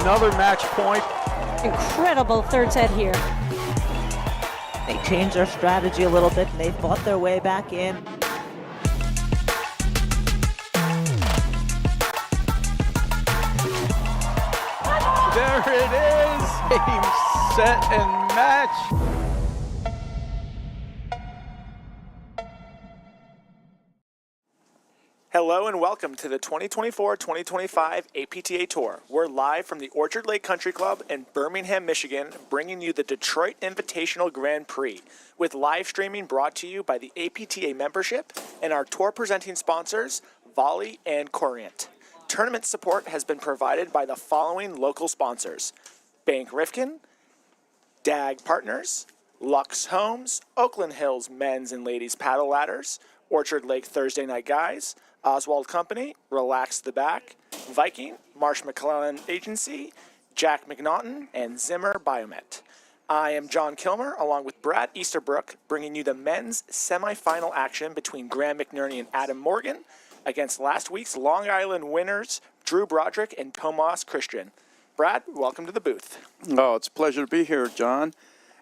another match point. Incredible third set here. They changed their strategy a little bit, and they fought their way back in. There it is, game, set, and match. Hello and welcome to the 2024-2025 APTA Tour. We're live from the Orchard Lake Country Club in Birmingham, Michigan, bringing you the Detroit Invitational Grand Prix, with live streaming brought to you by the APTA membership and our tour presenting sponsors, Volley and Corient. Tournament support has been provided by the following local sponsors: Bank Rifkin, DAG Partners, Lux Homes, Oakland Hills Men's and Ladies Paddle Ladders, Orchard Lake Thursday Night Guys, Oswald Company, Relax the Back, Viking, Marsh McClellan Agency, Jack McNaughton, and Zimmer Biomet. I am John Kilmer, along with Brad Easterbrook, bringing you the men's semifinal action between Graham McNerney and Adam Morgan against last week's Long Island winners, Drew Broderick and Tomas Christian. Brad, welcome to the booth. Oh, it's a pleasure to be here, John.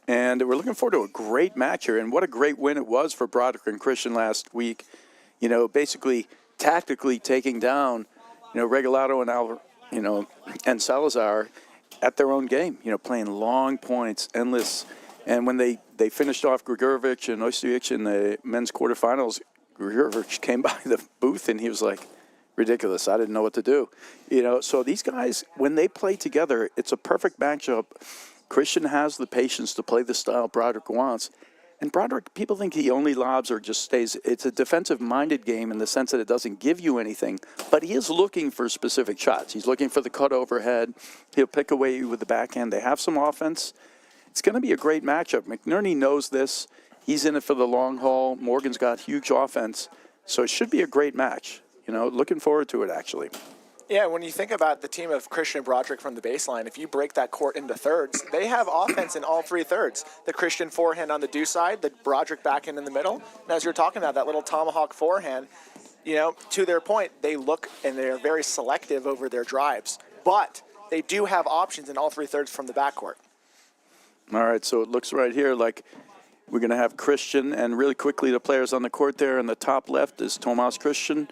And we're looking forward to a great match here. And what a great win it was for Broderick and Christian last week. You know, basically tactically taking down, Regalado and and Salazar at their own game, playing long points, endless. And when they finished off Grigorovic and Ostojic in the men's quarterfinals, Grigorovic came by the booth and he was like, ridiculous, I didn't know what to do. So these guys, when they play together, it's a perfect matchup. Christian has the patience to play the style Broderick wants. And Broderick, people think he only lobs or just stays. It's a defensive-minded game in the sense that it doesn't give you anything, but he is looking for specific shots. He's looking for the cut overhead. He'll pick away with the backhand. They have some offense. It's going to be a great matchup. McNerney knows this. He's in it for the long haul. Morgan's got huge offense. So it should be a great match. Looking forward to it, actually. Yeah, when you think about the team of Christian and Broderick from the baseline, if you break that court into thirds, they have offense in all three thirds. The Christian forehand on the due side, the Broderick backhand in the middle. And as you're talking about, that little tomahawk forehand, to their point, they look and they're very selective over their drives. But they do have options in all three thirds from the backcourt. All right, so it looks right here like we're going to have Christian, and really quickly the players on the court there in the top left is Tomas Christian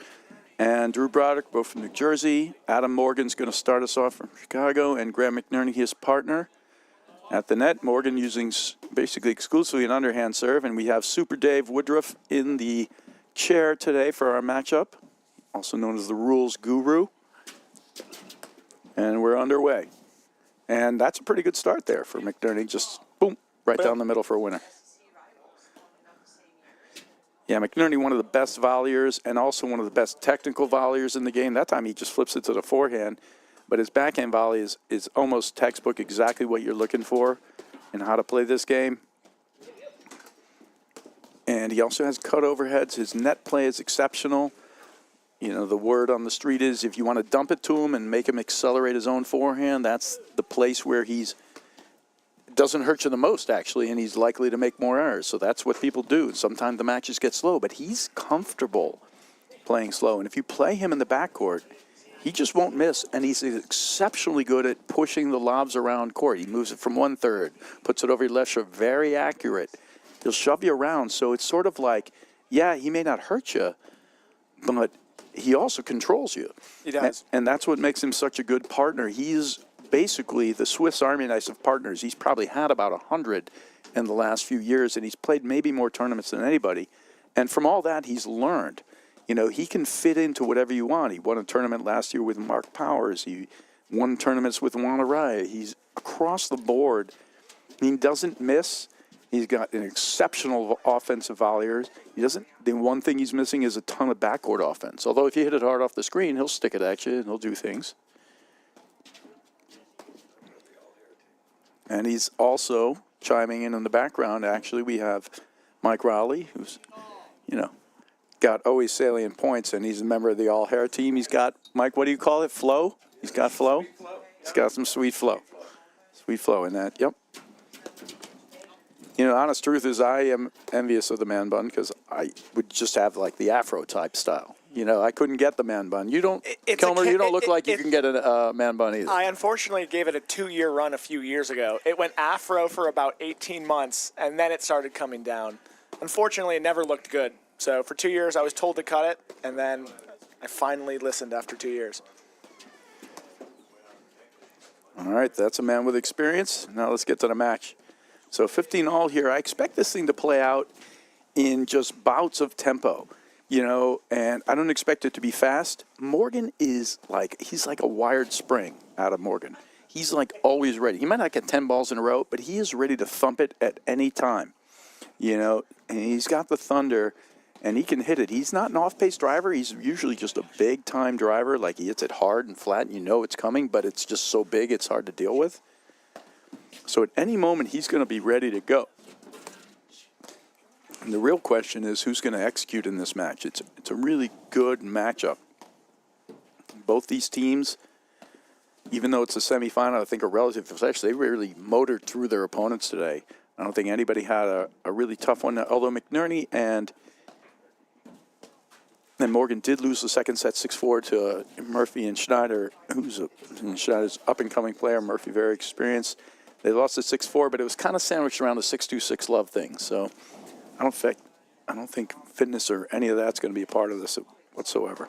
and Drew Broderick, both from New Jersey. Adam Morgan's going to start us off from Chicago, and Graham McNerney, his partner. At the net, Morgan using basically exclusively an underhand serve, and we have Super Dave Woodruff in the chair today for our matchup, also known as the rules guru. And we're underway. And that's a pretty good start there for McNerney, just boom, right down the middle for a winner. Yeah, McNerney, one of the best volleyers and also one of the best technical volleyers in the game. That time he just flips it to the forehand. But his backhand volley is almost textbook, exactly what you're looking for and how to play this game. And he also has cut overheads. His net play is exceptional. The word on the street is if you want to dump it to him and make him accelerate his own forehand, that's the place where doesn't hurt you the most, actually, and he's likely to make more errors. So that's what people do. Sometimes the matches get slow, but he's comfortable playing slow. And if you play him in the backcourt, he just won't miss, and he's exceptionally good at pushing the lobs around court. He moves it from 1/3, puts it over your left shoulder, very accurate. He'll shove you around, so it's sort of like, yeah, he may not hurt you, but he also controls you. He does. And that's what makes him such a good partner. He's basically the Swiss Army knife of partners. He's probably had about 100 in the last few years, and he's played maybe more tournaments than anybody. And from all that, he's learned. He can fit into whatever you want. He won a tournament last year with Mark Powers. He won tournaments with Juan Araya. He's across the board. He doesn't miss. He's got an exceptional offensive volleyer. The one thing he's missing is a ton of backcourt offense. Although if you hit it hard off the screen, he'll stick it at you and he'll do things. And he's also chiming in the background. Actually, we have Mike Rowley, who's, got always salient points, and he's a member of the all-hair team. He's got, Mike, what do you call it, flow? He's got flow? He's got some sweet flow. Sweet flow in that, yep. Honest truth is I am envious of the man bun because I would just have like the Afro type style. I couldn't get the man bun. You don't, It's a Kilmer, ca- you don't look it- like you it- can get a man bun either. I unfortunately gave it a 2-year run a few years ago. It went afro for about 18 months, and then it started coming down. Unfortunately, it never looked good. So for 2 years, I was told to cut it, and then I finally listened after 2 years. All right, that's a man with experience. Now let's get to the match. So 15 all here. I expect this thing to play out in just bouts of tempo, and I don't expect it to be fast. Morgan is he's like a wired spring out of Morgan. He's like always ready. He might not get 10 balls in a row, but he is ready to thump it at any time, and he's got the thunder, and he can hit it. He's not an off-pace driver. He's usually just a big-time driver. Like, he hits it hard and flat, and it's coming, but it's just so big it's hard to deal with. So at any moment, he's going to be ready to go. And the real question is who's going to execute in this match. It's a really good matchup. Both these teams, even though it's a semifinal, I think are relative. Especially, they really motored through their opponents today. I don't think anybody had a really tough one, although McNerney and Morgan did lose the second set 6-4 to Murphy and Schneider, who's Schneider's up-and-coming player. Murphy, very experienced. They lost at 6-4, but it was kind of sandwiched around the 6-2, 6-love thing. So I don't think fitness or any of that's going to be a part of this whatsoever.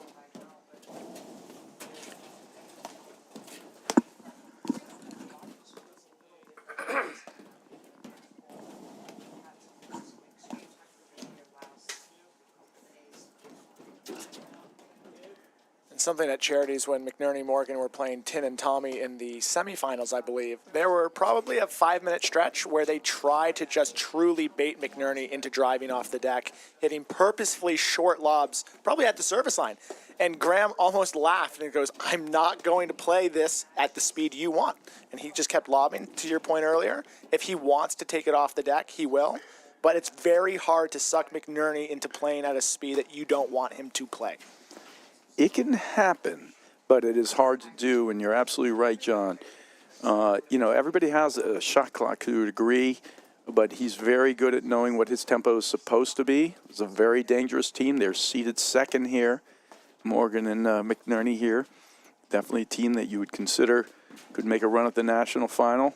Something at Charities when McNerney and Morgan were playing Tin and Tommy in the semifinals, I believe. There were probably a 5-minute stretch where they tried to just truly bait McNerney into driving off the deck, hitting purposefully short lobs, probably at the service line. And Graham almost laughed and goes, "I'm not going to play this at the speed you want." And he just kept lobbing, to your point earlier. If he wants to take it off the deck, he will. But it's very hard to suck McNerney into playing at a speed that you don't want him to play. It can happen, but it is hard to do, and you're absolutely right, John. Everybody has a shot clock to a degree, but he's very good at knowing what his tempo is supposed to be. It's a very dangerous team. They're seated second here, Morgan and McNerney here. Definitely a team that you would consider could make a run at the national final.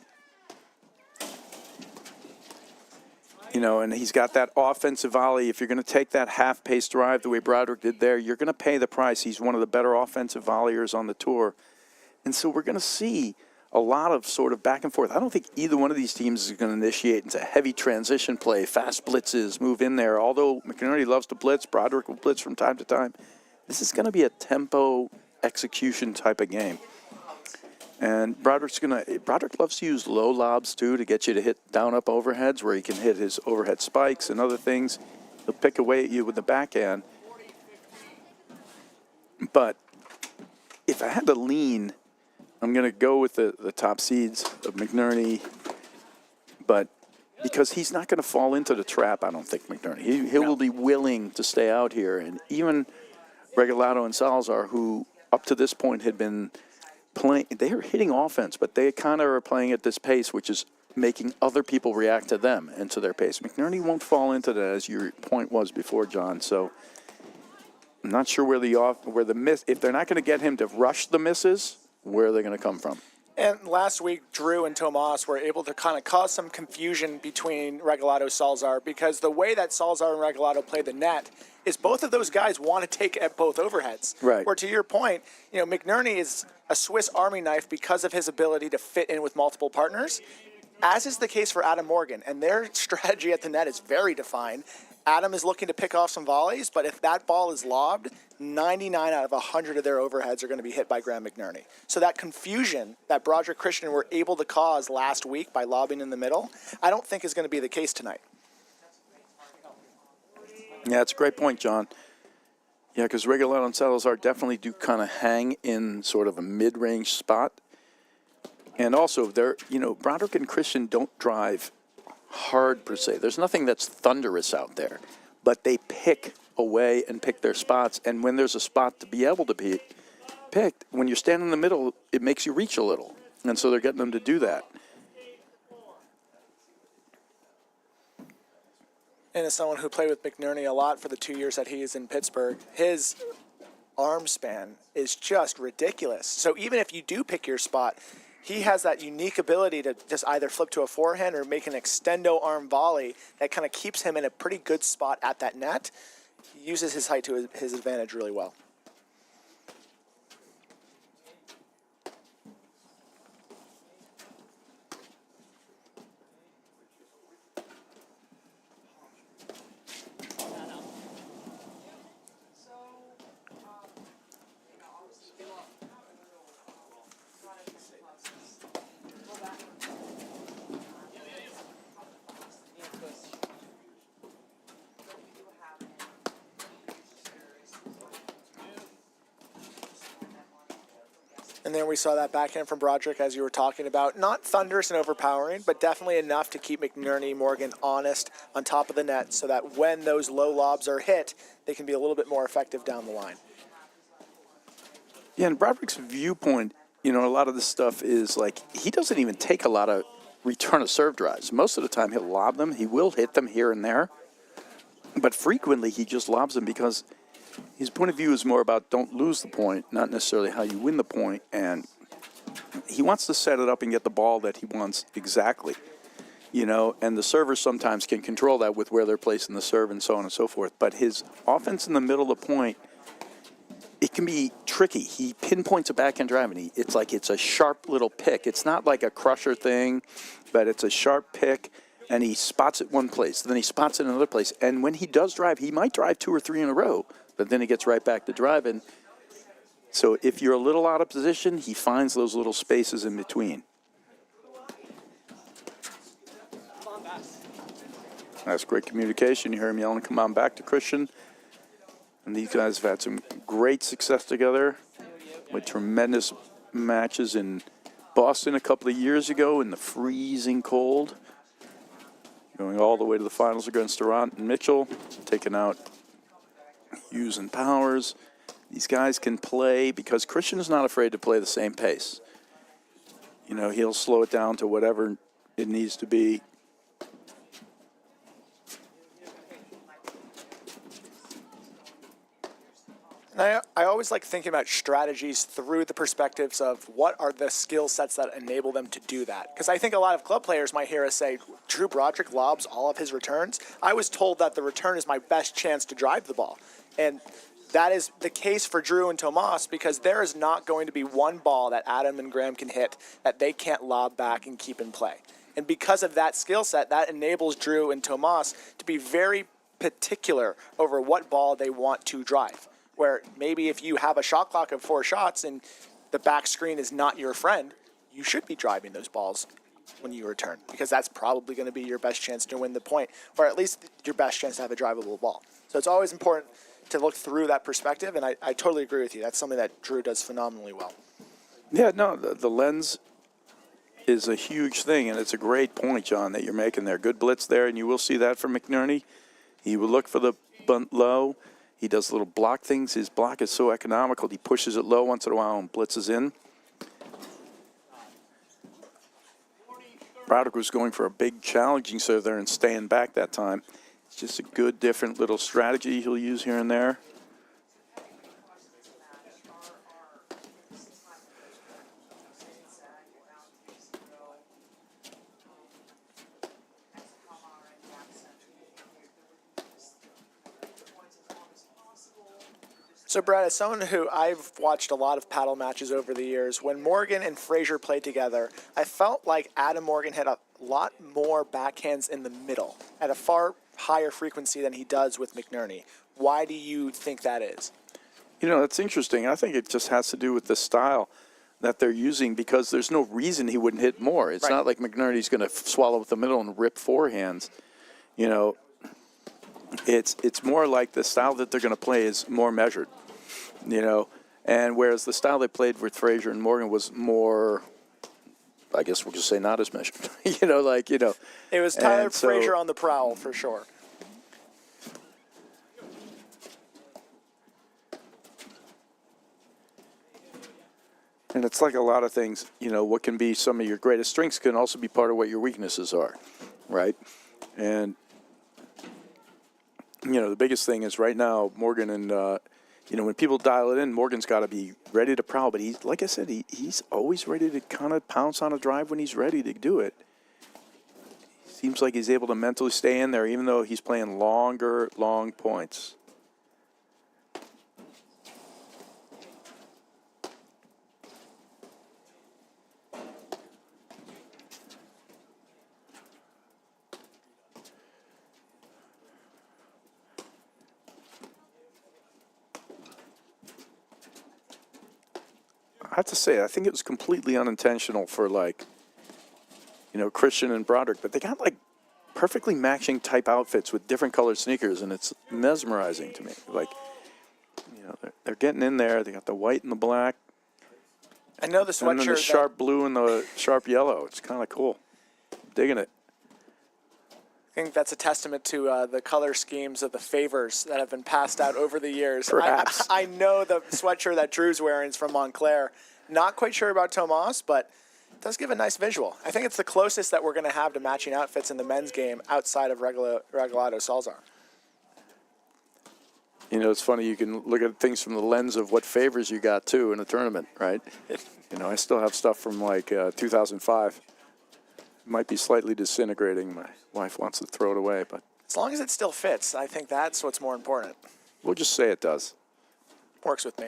And he's got that offensive volley. If you're going to take that half-pace drive the way Broderick did there, you're going to pay the price. He's one of the better offensive volleyers on the tour. And so we're going to see a lot of sort of back and forth. I don't think either one of these teams is going to initiate into heavy transition play, fast blitzes, move in there. Although McNerney loves to blitz, Broderick will blitz from time to time. This is going to be a tempo execution type of game. And Broderick loves to use low lobs, too, to get you to hit down-up overheads where he can hit his overhead spikes and other things. He'll pick away at you with the backhand. But if I had to lean, I'm going to go with the top seeds of McNerney. But because he's not going to fall into the trap, I don't think, McNerney. He will be willing to stay out here. And even Regalado and Salazar, who up to this point had been playing, they are hitting offense, but they kind of are playing at this pace, which is making other people react to them and to their pace. McNerney won't fall into that, as your point was before, John. So I'm not sure where the miss. If they're not going to get him to rush the misses, where are they going to come from? And last week, Drew and Tomas were able to kind of cause some confusion between Regalado and Salazar, because the way that Salazar and Regalado play the net is both of those guys want to take at both overheads. Right. Where, to your point, McNerney is a Swiss Army knife because of his ability to fit in with multiple partners, as is the case for Adam Morgan. And their strategy at the net is very defined. Adam is looking to pick off some volleys, but if that ball is lobbed, 99 out of 100 of their overheads are going to be hit by Graham McNerney. So that confusion that Broderick Christian were able to cause last week by lobbing in the middle, I don't think is going to be the case tonight. Yeah, it's a great point, John. Yeah, because Regalado and Salazar definitely do kind of hang in sort of a mid-range spot. And also, Broderick and Christian don't drive hard per se. There's nothing that's thunderous out there, but they pick away and pick their spots. And when there's a spot to be able to be picked, when you're standing in the middle, it makes you reach a little. And so they're getting them to do that. And as someone who played with McNerney a lot for the 2 years that he is in Pittsburgh, his arm span is just ridiculous. So even if you do pick your spot, he has that unique ability to just either flip to a forehand or make an extendo arm volley that kind of keeps him in a pretty good spot at that net. He uses his height to his advantage really well. And then we saw that backhand from Broderick, as you were talking about. Not thunderous and overpowering, but definitely enough to keep McNerney Morgan honest on top of the net so that when those low lobs are hit, they can be a little bit more effective down the line. Yeah, and Broderick's viewpoint, you know, a lot of this stuff is like he doesn't even take a lot of return of serve drives. Most of the time he'll lob them. He will hit them here and there. But frequently he just lobs them because his point of view is more about don't lose the point, not necessarily how you win the point. And he wants to set it up and get the ball that he wants exactly, you know, and the servers sometimes can control that with where they're placing the serve and so on and so forth. But his offense in the middle of the point, it can be tricky. He pinpoints a backhand drive, and it's like it's a sharp little pick. It's not like a crusher thing, but it's a sharp pick. And he spots it one place, then he spots it another place. And when he does drive, he might drive 2 or 3 in a row, but then he gets right back to driving. So if you're a little out of position, he finds those little spaces in between. That's great communication. You hear him yelling, come on back to Christian. And these guys have had some great success together with tremendous matches in Boston a couple of years ago in the freezing cold. Going all the way to the finals against Durant and Mitchell, taking out Hughes and Powers. These guys can play because Christian is not afraid to play the same pace. You know, he'll slow it down to whatever it needs to be. And I always like thinking about strategies through the perspectives of what are the skill sets that enable them to do that. Because I think a lot of club players might hear us say, Drew Broderick lobs all of his returns. I was told that the return is my best chance to drive the ball. And that is the case for Drew and Tomas because there is not going to be one ball that Adam and Graham can hit that they can't lob back and keep in play. And because of that skill set, that enables Drew and Tomas to be very particular over what ball they want to drive. Where maybe if you have a shot clock of 4 shots and the back screen is not your friend, you should be driving those balls when you return because that's probably going to be your best chance to win the point, or at least your best chance to have a drivable ball. So it's always important to look through that perspective, and I totally agree with you. That's something that Drew does phenomenally well. Yeah, no, the lens is a huge thing, and it's a great point, John, that you're making there. Good blitz there, and you will see that from McNerney. He will look for the bunt low. He does little block things. His block is so economical. He pushes it low once in a while and blitzes in. Broderick was going for a big challenging serve there and staying back that time. It's just a good, different little strategy he'll use here and there. So, Brad, as someone who I've watched a lot of paddle matches over the years, when Morgan and Frazier played together, I felt like Adam Morgan had a lot more backhands in the middle at a far higher frequency than he does with McNerney. Why do you think that is? You know, that's interesting. I think it just has to do with the style that they're using because there's no reason he wouldn't hit more. It's not like McNerney's going to swallow with the middle and rip forehands. You know, it's more like the style that they're going to play is more measured. You know, and whereas the style they played with Frazier and Morgan was more, I guess we'll just say not as measured. You know, like, you know. It was Tyler Frazier on the prowl for sure. And it's like a lot of things, you know, what can be some of your greatest strengths can also be part of what your weaknesses are, right? And, you know, the biggest thing is right now Morgan and when people dial it in, Morgan's got to be ready to prowl. But he's, like I said, he's always ready to kind of pounce on a drive when he's ready to do it. Seems like he's able to mentally stay in there, even though he's playing long points. I have to say, I think it was completely unintentional for, like, Christian and Broderick, but they got, like, perfectly matching type outfits with different colored sneakers, and it's mesmerizing to me. Like, they're getting in there. They got the white and the black. I know the sweatshirt. And then the sharp blue and the sharp yellow. It's kind of cool. Digging it. I think that's a testament to the color schemes of the favors that have been passed out over the years. Perhaps. I know the sweatshirt that Drew's wearing is from Montclair. Not quite sure about Tomas, but it does give a nice visual. I think it's the closest that we're going to have to matching outfits in the men's game outside of Regalado Salzar. It's funny. You can look at things from the lens of what favors you got, too, in a tournament, right? I still have stuff from, like, 2005. Might be slightly disintegrating. My wife wants to throw it away, but as long as it still fits, I think that's what's more important. we'll just say it does. Works with me.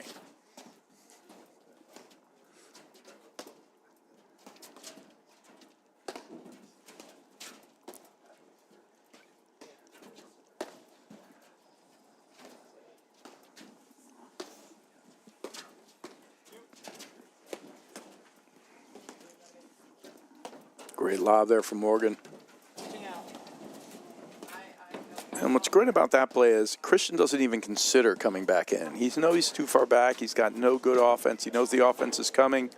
Great lob there from Morgan. And what's great about that play is Christian doesn't even consider coming back in. He knows he's too far back. He's got no good offense. He knows the offense is coming.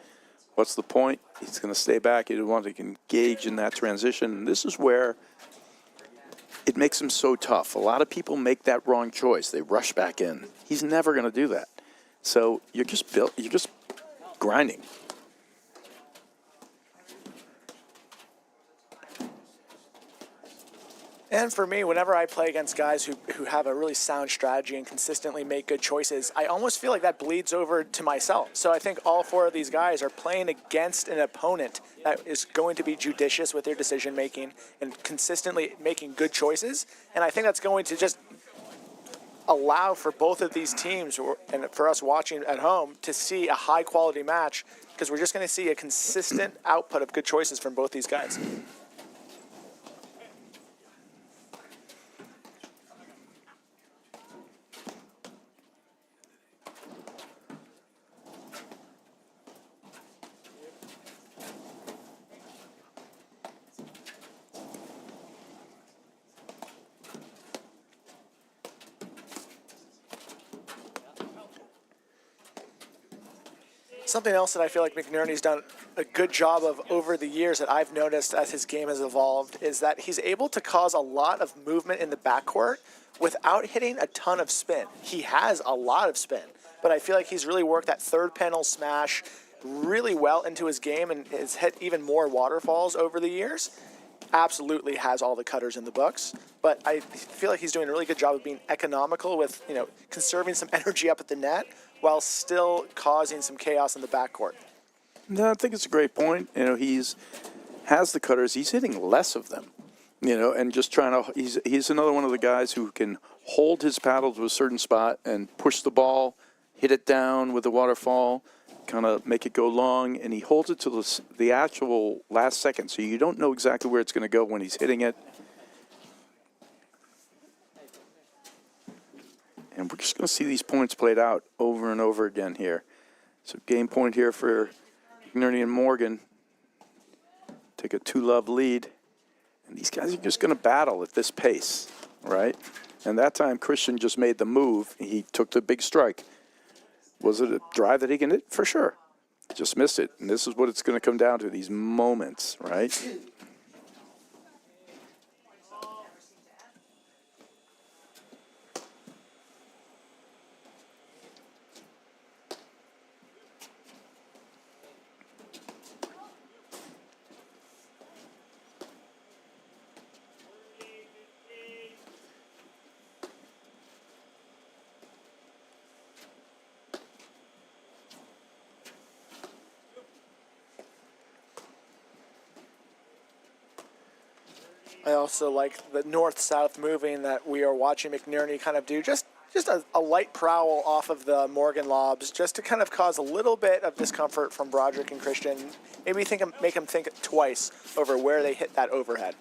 What's the point? He's going to stay back. He doesn't want to engage in that transition. And this is where it makes him so tough. A lot of people make that wrong choice. They rush back in. He's never going to do that. So you're just grinding. And for me, whenever I play against guys who have a really sound strategy and consistently make good choices, I almost feel like that bleeds over to myself. So I think all four of these guys are playing against an opponent that is going to be judicious with their decision making and consistently making good choices. And I think that's going to just allow for both of these teams and for us watching at home to see a high quality match, because we're just going to see a consistent output of good choices from both these guys. Something else that I feel like McNerney's done a good job of over the years that I've noticed as his game has evolved is that he's able to cause a lot of movement in the backcourt without hitting a ton of spin. He has a lot of spin, but I feel like he's really worked that third panel smash really well into his game and has hit even more waterfalls over the years. Absolutely has all the cutters in the books, but I feel like he's doing a really good job of being economical with, conserving some energy up at the net while still causing some chaos in the backcourt. No, I think it's a great point. He's has the cutters. He's hitting less of them, and just trying to. He's another one of the guys who can hold his paddle to a certain spot and push the ball, hit it down with the waterfall, kind of make it go long, and he holds it to the actual last second, so you don't know exactly where it's going to go when he's hitting it. And we're just going to see these points played out over and over again here. So game point here for McNerney and Morgan. Take a 2-love lead. And these guys are just going to battle at this pace, right? And that time, Christian just made the move. He took the big strike. Was it a drive that he can hit? For sure. Just missed it. And this is what it's going to come down to, these moments, right? I also like the north-south moving that we are watching McNerney kind of do. Just a light prowl off of the Morgan lobs, just to kind of cause a little bit of discomfort from Broderick and Christian. Maybe make them think twice over where they hit that overhead.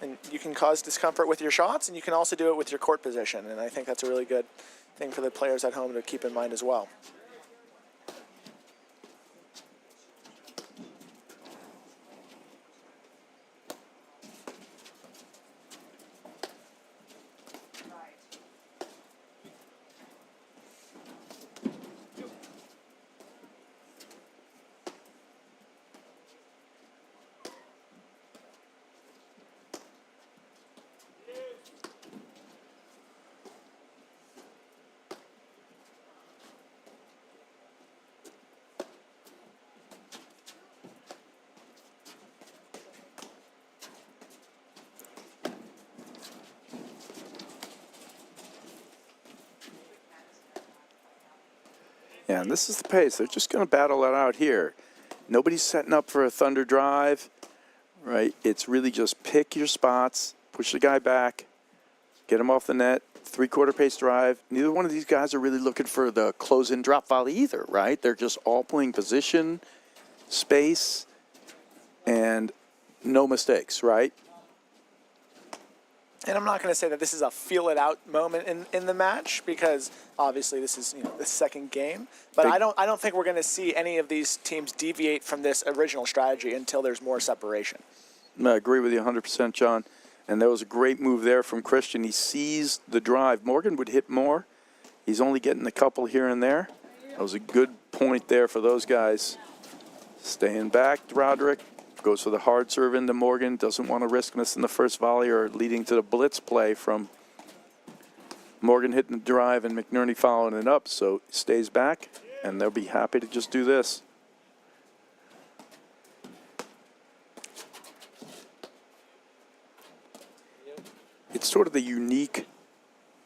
And you can cause discomfort with your shots, and you can also do it with your court position. And I think that's a really good thing for the players at home to keep in mind as well. Yeah, and this is the pace. They're just going to battle it out here. Nobody's setting up for a thunder drive, right? It's really just pick your spots, push the guy back, get him off the net, three-quarter pace drive. Neither one of these guys are really looking for the close-in drop volley either, right? They're just all playing position, space, and no mistakes, right? And I'm not going to say that this is a feel-it-out moment in the match, because obviously this is the second game. But I don't think we're going to see any of these teams deviate from this original strategy until there's more separation. I agree with you 100%, John. And that was a great move there from Christian. He sees the drive. Morgan would hit more. He's only getting a couple here and there. That was a good point there for those guys. Staying back, Broderick. Goes for the hard serve into Morgan. Doesn't want to risk missing the first volley or leading to the blitz play from Morgan hitting the drive and McNerney following it up. So stays back, and they'll be happy to just do this. It's sort of the unique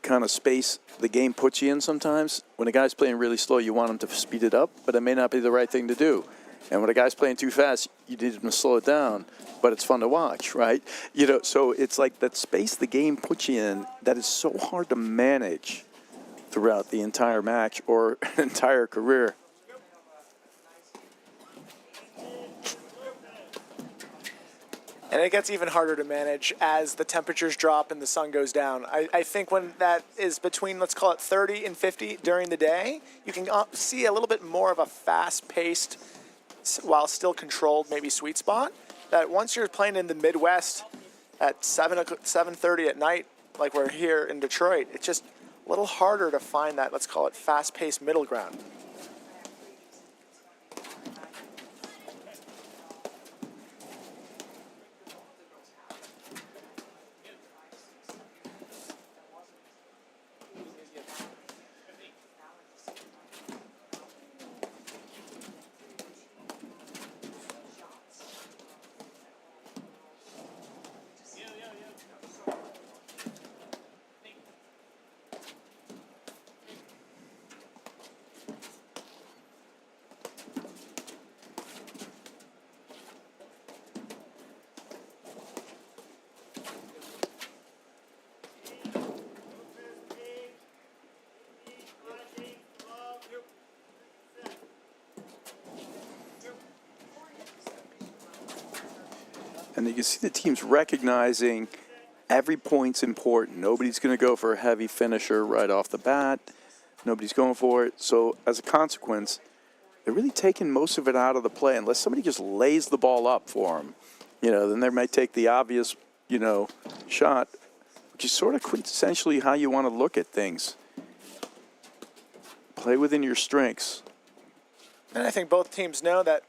kind of space the game puts you in sometimes. When a guy's playing really slow, you want him to speed it up, but it may not be the right thing to do. And when a guy's playing too fast, you need him to slow it down, but it's fun to watch, right? So it's like that space the game puts you in that is so hard to manage throughout the entire match or entire career. And it gets even harder to manage as the temperatures drop and the sun goes down. I think when that is between, let's call it 30 and 50 during the day, you can see a little bit more of a fast-paced, while still controlled, maybe sweet spot. That once you're playing in the Midwest at 7:30 at night, like we're here in Detroit, it's just a little harder to find that, let's call it, fast-paced middle ground. And you can see the teams recognizing every point's important. Nobody's going to go for a heavy finisher right off the bat. Nobody's going for it. So as a consequence, they're really taking most of it out of the play. Unless somebody just lays the ball up for them, then they might take the obvious, shot, which is sort of quintessentially how you want to look at things. Play within your strengths. And I think both teams know that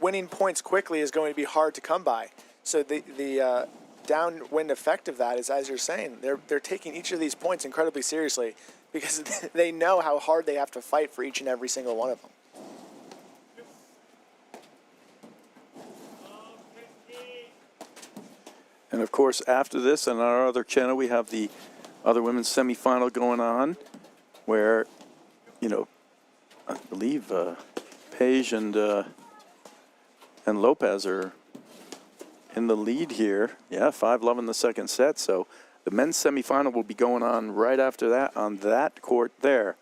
winning points quickly is going to be hard to come by. So the downwind effect of that is, as you're saying, they're taking each of these points incredibly seriously, because they know how hard they have to fight for each and every single one of them. And of course, after this, on our other channel, we have the other women's semifinal going on, where, I believe Page and Lopez are in the lead here. Yeah, 5-love in the second set. So the men's semifinal will be going on right after that on that court there.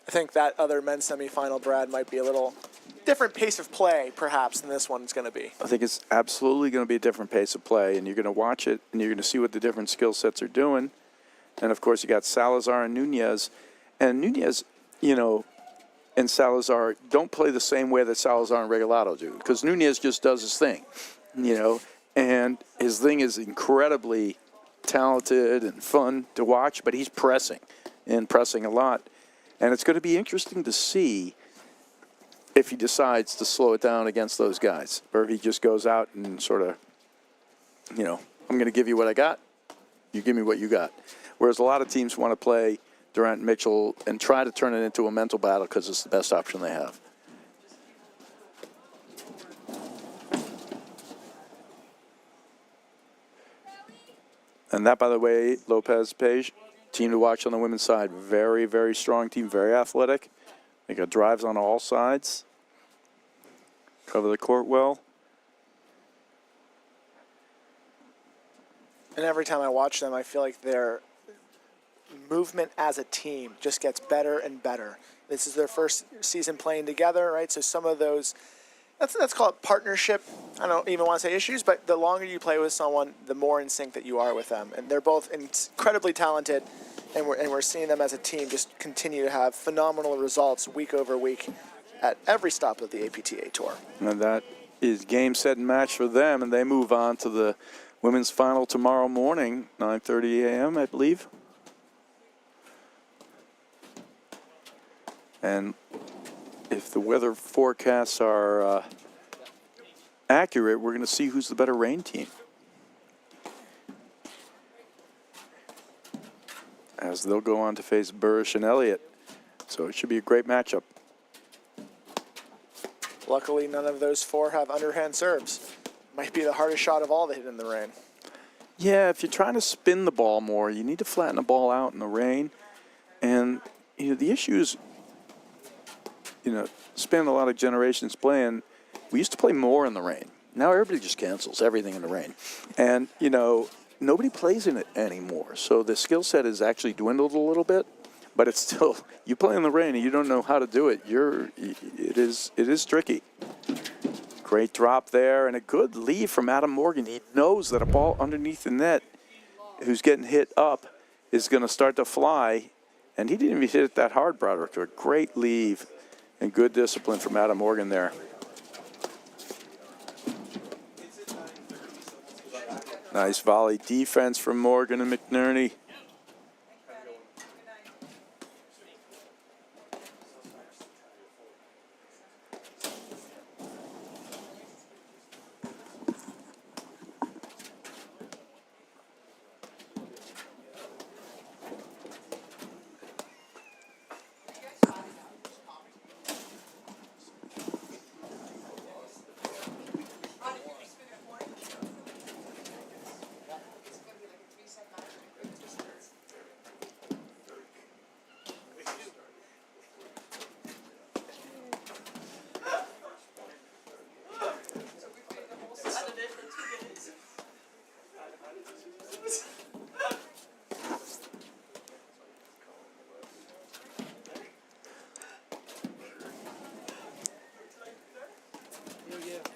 I think that other men's semifinal, Brad, might be a little different pace of play, perhaps, than this one's going to be. I think it's absolutely going to be a different pace of play, and you're going to watch it, and you're going to see what the different skill sets are doing. And, of course, you got Salazar and Nunez. And Nunez, you know, and Salazar don't play the same way that Salazar and Regalado do, because Nunez just does his thing, you know, and his thing is incredibly talented and fun to watch, but he's pressing a lot. And it's going to be interesting to see if he decides to slow it down against those guys, or if he just goes out and sort of, you know, I'm going to give you what I got, you give me what you got. Whereas a lot of teams want to play Durant Mitchell and try to turn it into a mental battle because it's the best option they have. And that, by the way, Lopez Page, team to watch on the women's side. Very, very strong team, very athletic. They got drives on all sides. Cover the court well. And every time I watch them, I feel like their movement as a team just gets better and better. This is their first season playing together, right? So some of those, let's call it partnership. I don't even want to say issues, but the longer you play with someone, the more in sync that you are with them. And they're both incredibly talented, and we're seeing them as a team just continue to have phenomenal results week over week at every stop of the APTA Tour. And that is game, set, and match for them, and they move on to the women's final tomorrow morning, 9:30 a.m., I believe. And if the weather forecasts are accurate, we're going to see who's the better rain team, as they'll go on to face Burish and Elliott. So it should be a great matchup. Luckily, none of those four have underhand serves. Might be the hardest shot of all to hit in the rain. Yeah, if you're trying to spin the ball more, you need to flatten the ball out in the rain. And, you know, the issue is, you know, spent a lot of generations playing. We used to play more in the rain. Now everybody just cancels everything in the rain. And, you know, nobody plays in it anymore. So the skill set has actually dwindled a little bit. But it's still, you play in the rain and you don't know how to do it. It is tricky. Great drop there, and a good lead from Adam Morgan. He knows that a ball underneath the net who's getting hit up is going to start to fly, and he didn't even hit it that hard, Broderick. A great leave and good discipline from Adam Morgan there. Nice volley defense from Morgan and McNerney.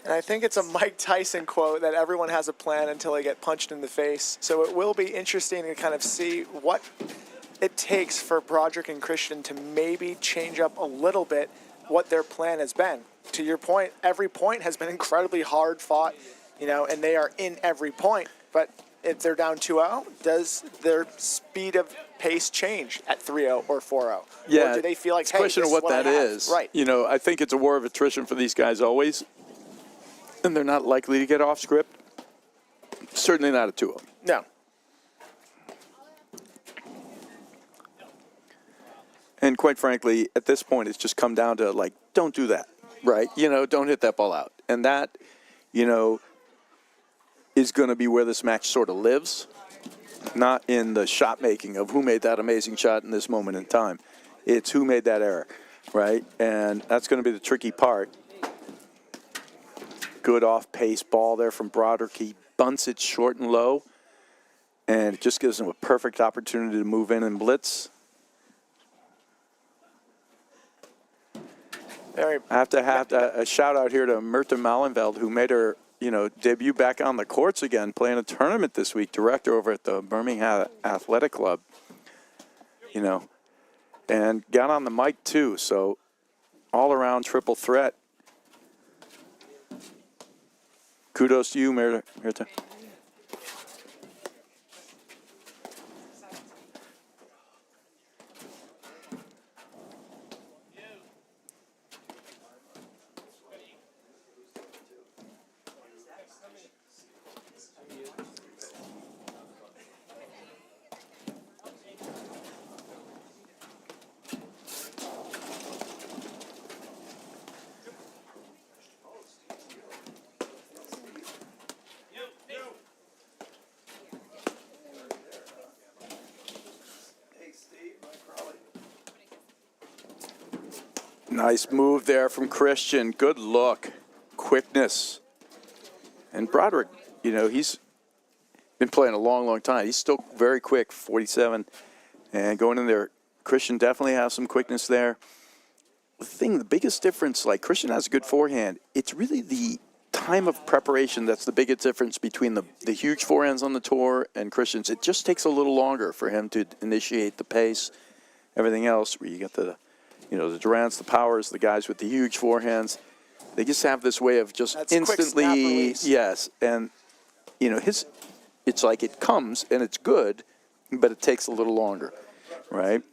And I think it's a Mike Tyson quote that everyone has a plan until they get punched in the face. So it will be interesting to kind of see what it takes for Broderick and Christian to maybe change up a little bit what their plan has been. To your point, every point has been incredibly hard fought, you know, and they are in every point. But if they're down 2-0, does their speed of pace change at 3-0 or 4-0? Yeah, or do they feel like, it's hey, a question this of what I that have? is. Right. You know, I think it's a war of attrition for these guys always, and they're not likely to get off script. Certainly not at 2-0. No. And quite frankly, at this point, it's just come down to, like, don't do that, right? You know, don't hit that ball out. And that, you know, is going to be where this match sort of lives, not in the shot making of who made that amazing shot in this moment in time. It's who made that error, right? And that's going to be the tricky part. good off-pace ball there from Broderick. He bunts it short and low, and it just gives him a perfect opportunity to move in and blitz. I have to have a shout out here to Myrta Malenveld, who made her debut back on the courts again, playing a tournament this week. Director over at the Birmingham Athletic Club, and got on the mic too. So all around triple threat. Kudos to you, Myrta. Nice move there from Christian. Good look. Quickness. And Broderick, he's been playing a long, long time. He's still very quick, 47. And going in there, Christian definitely has some quickness there. The biggest difference, like Christian has a good forehand, it's really the time of preparation that's the biggest difference between the huge forehands on the tour and Christian's. It just takes a little longer for him to initiate the pace, everything else, where you get the Durants, the Powers, the guys with the huge forehands. They just have this way of just That's instantly, yes. And, it's like it comes and it's good, but it takes a little longer, right?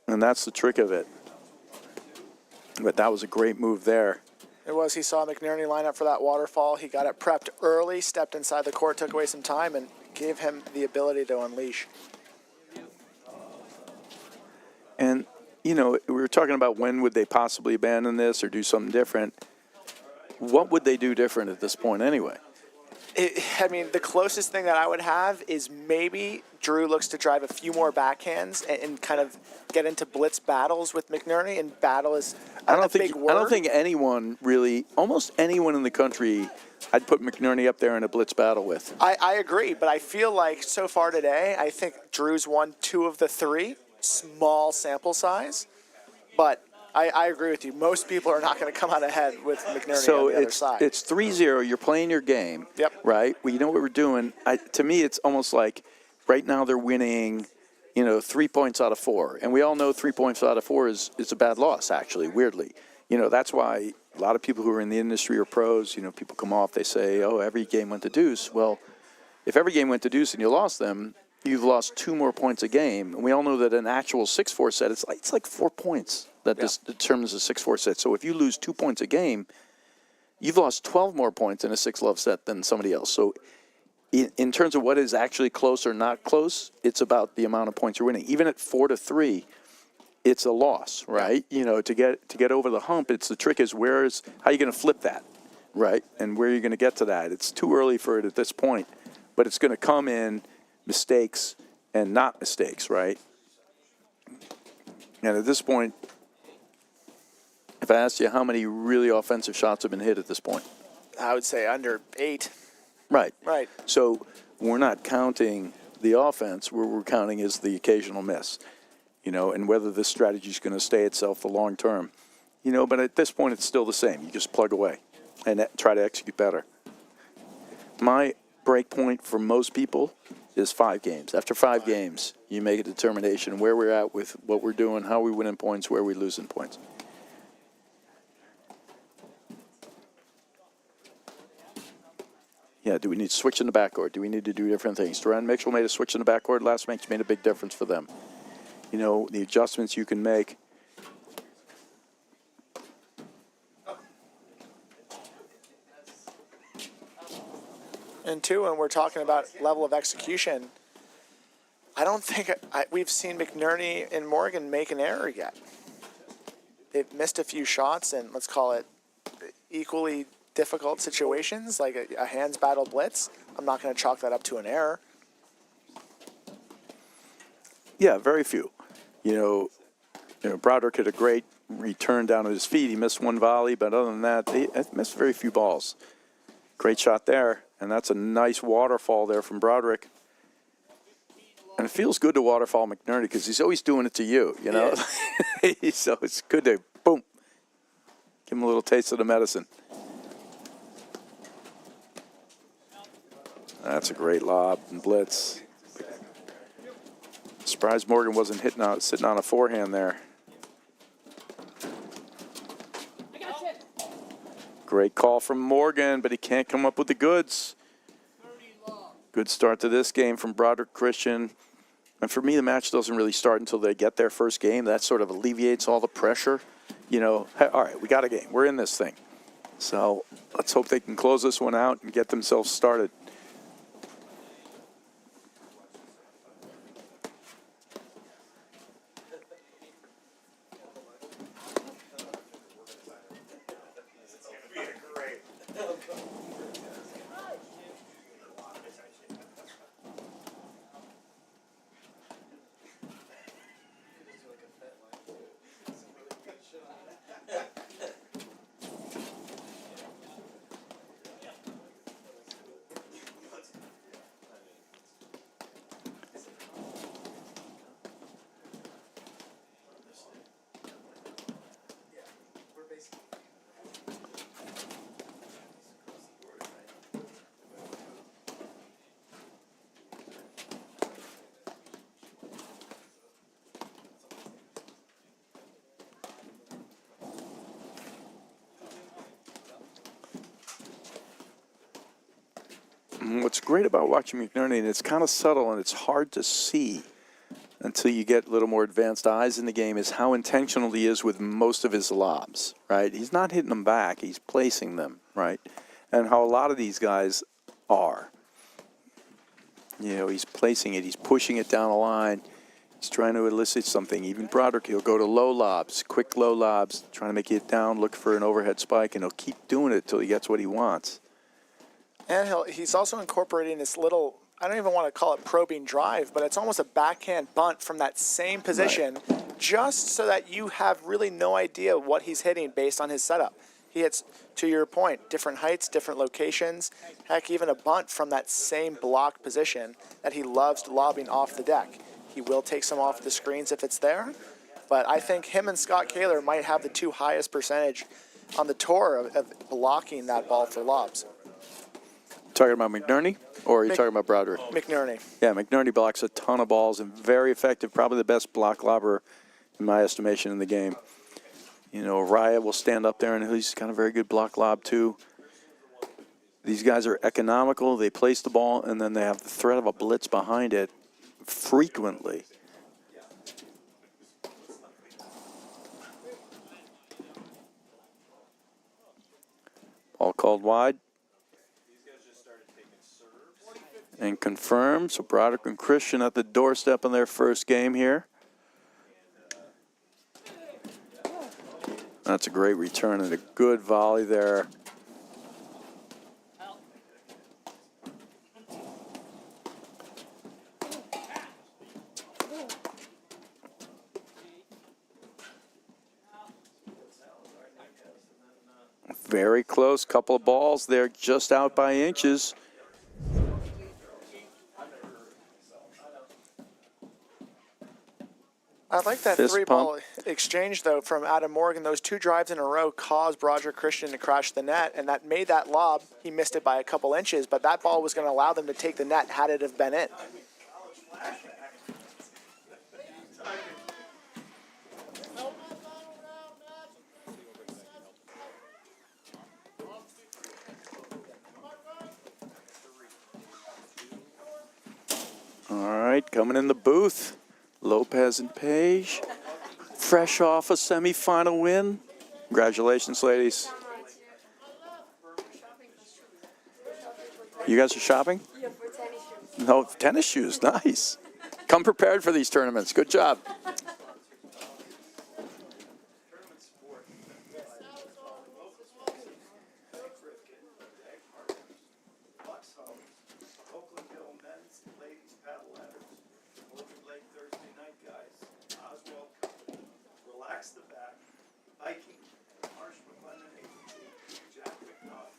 And that's the trick of it. But that was a great move there. It was. He saw McNerney line up for that waterfall. He got it prepped early, stepped inside the court, took away some time, and gave him the ability to unleash. And, we were talking about when would they possibly abandon this or do something different. What would they do different at this point anyway? The closest thing that I would have is maybe Drew looks to drive a few more backhands and kind of get into blitz battles with McNerney. And battle is I don't think anyone really, almost anyone in the country, I'd put McNerney up there in a blitz battle with. I agree, but I feel like so far today, I think Drew's won 2 of the 3. Small sample size, but I agree with you. Most people are not going to come out ahead with McNerney on the other side. So it's 3-0. You're playing your game. Yep. Right? Well, you know what we're doing. To me, it's almost like right now they're winning, 3 points out of 4. And we all know 3 points out of 4 is a bad loss, actually, weirdly. That's why a lot of people who are in the industry or pros, people come off, they say, oh, every game went to deuce. Well, if every game went to deuce and you lost them, you've lost 2 more points a game. And we all know that an actual 6-4 set, it's like 4 points that this determines a 6-4 set. So if you lose 2 points a game, you've lost 12 more points in a 6-love set than somebody else. So in terms of what is actually close or not close, it's about the amount of points you're winning. Even at 4-3, it's a loss, right? To get over the hump, the trick is how are you going to flip that, right? And where are you going to get to that? It's too early for it at this point, but it's going to come in mistakes and not mistakes, right? And at this point, if I asked you how many really offensive shots have been hit at this point, I would say under 8. Right. Right. So we're not counting the offense. What we're counting is the occasional miss, and whether this strategy is going to stay itself the long term. But at this point, it's still the same. You just plug away and try to execute better. My break point for most people is 5 games. After 5 games, you make a determination where we're at with what we're doing, how we win in points, where we lose in points. Yeah, do we need to switch in the backcourt? Do we need to do different things? Duran Mitchell made a switch in the backcourt last match, made a big difference for them. The adjustments you can make. And 2, when we're talking about level of execution, I don't think we've seen McNerney and Morgan make an error yet. They've missed a few shots in, let's call it, equally difficult situations, like a hands battle blitz. I'm not going to chalk that up to an error. Yeah, very few. Broderick had a great return down at his feet. He missed 1 volley, but other than that, they missed very few balls. Great shot there, and that's a nice waterfall there from Broderick. And it feels good to waterfall McNerney because he's always doing it to you, you know? Yeah. So it's good to, boom, give him a little taste of the medicine. That's a great lob and blitz. Surprised Morgan wasn't sitting on a forehand there. Great call from Morgan, but he can't come up with the goods. Good start to this game from Broderick Christian. And for me, the match doesn't really start until they get their first game. That sort of alleviates all the pressure. You know, hey, all right, we got a game. We're in this thing. So let's hope they can close this one out and get themselves started. What's great about watching McNerney, and it's kind of subtle and it's hard to see until you get a little more advanced eyes in the game, is how intentional he is with most of his lobs, right? He's not hitting them back, he's placing them, right? And how a lot of these guys are. You know, he's placing it, he's pushing it down the line, he's trying to elicit something. Even Broderick, he'll go to low lobs, quick low lobs, trying to make it down, look for an overhead spike, and he'll keep doing it till he gets what he wants. And he's also incorporating this little, I don't even want to call it probing drive, but it's almost a backhand bunt from that same position, just so that you have really no idea what he's hitting based on his setup. He hits, to your point, different heights, different locations, heck, even a bunt from that same block position that he loves lobbing off the deck. He will take some off the screens if it's there, but I think him and Scott Kaler might have the two highest percentage on the tour of blocking that ball for lobs. Talking about McNerney, or are you talking about Broderick? McNerney. Yeah, McNerney blocks a ton of balls and very effective, probably the best block lobber in my estimation in the game. You know, Raya will stand up there and he's got a very good block lob too. These guys are economical, they place the ball and then they have the threat of a blitz behind it frequently. Ball called wide. And confirmed. So Broderick and Christian at the doorstep in their first game here. That's a great return and a good volley there. Very close, couple of balls there, just out by inches. I like that three-ball exchange, though, from Adam Morgan. Those two drives in a row caused Broderick Christian to crash the net, and that made that lob. He missed it by a couple inches, but that ball was going to allow them to take the net had it have been in. All right, coming in the booth, Lopez and Page, fresh off a semifinal win. Congratulations, ladies. You guys are shopping? Yeah, for tennis shoes. No, tennis shoes, nice. Come prepared for these tournaments, good job. The back, Viking, Marsh McNerney, Jack McNaught,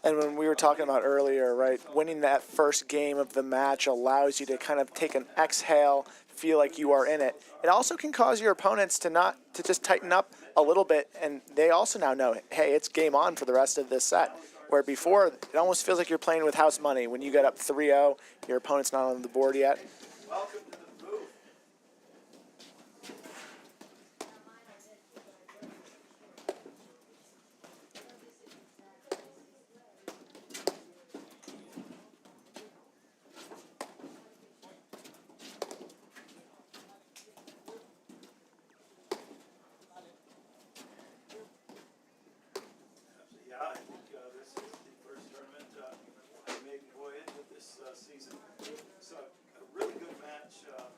And when we were talking about earlier, right, winning that first game of the match allows you to kind of take an exhale, feel like you are in it. It also can cause your opponents to just tighten up a little bit, and they also now know, hey, it's game on for the rest of this set. Where before, it almost feels like you're playing with house money. When you get up 3-0, your opponent's not on the board yet. Welcome to the booth. Yeah, I think this is the first tournament I made my way into this season. So a really good match, a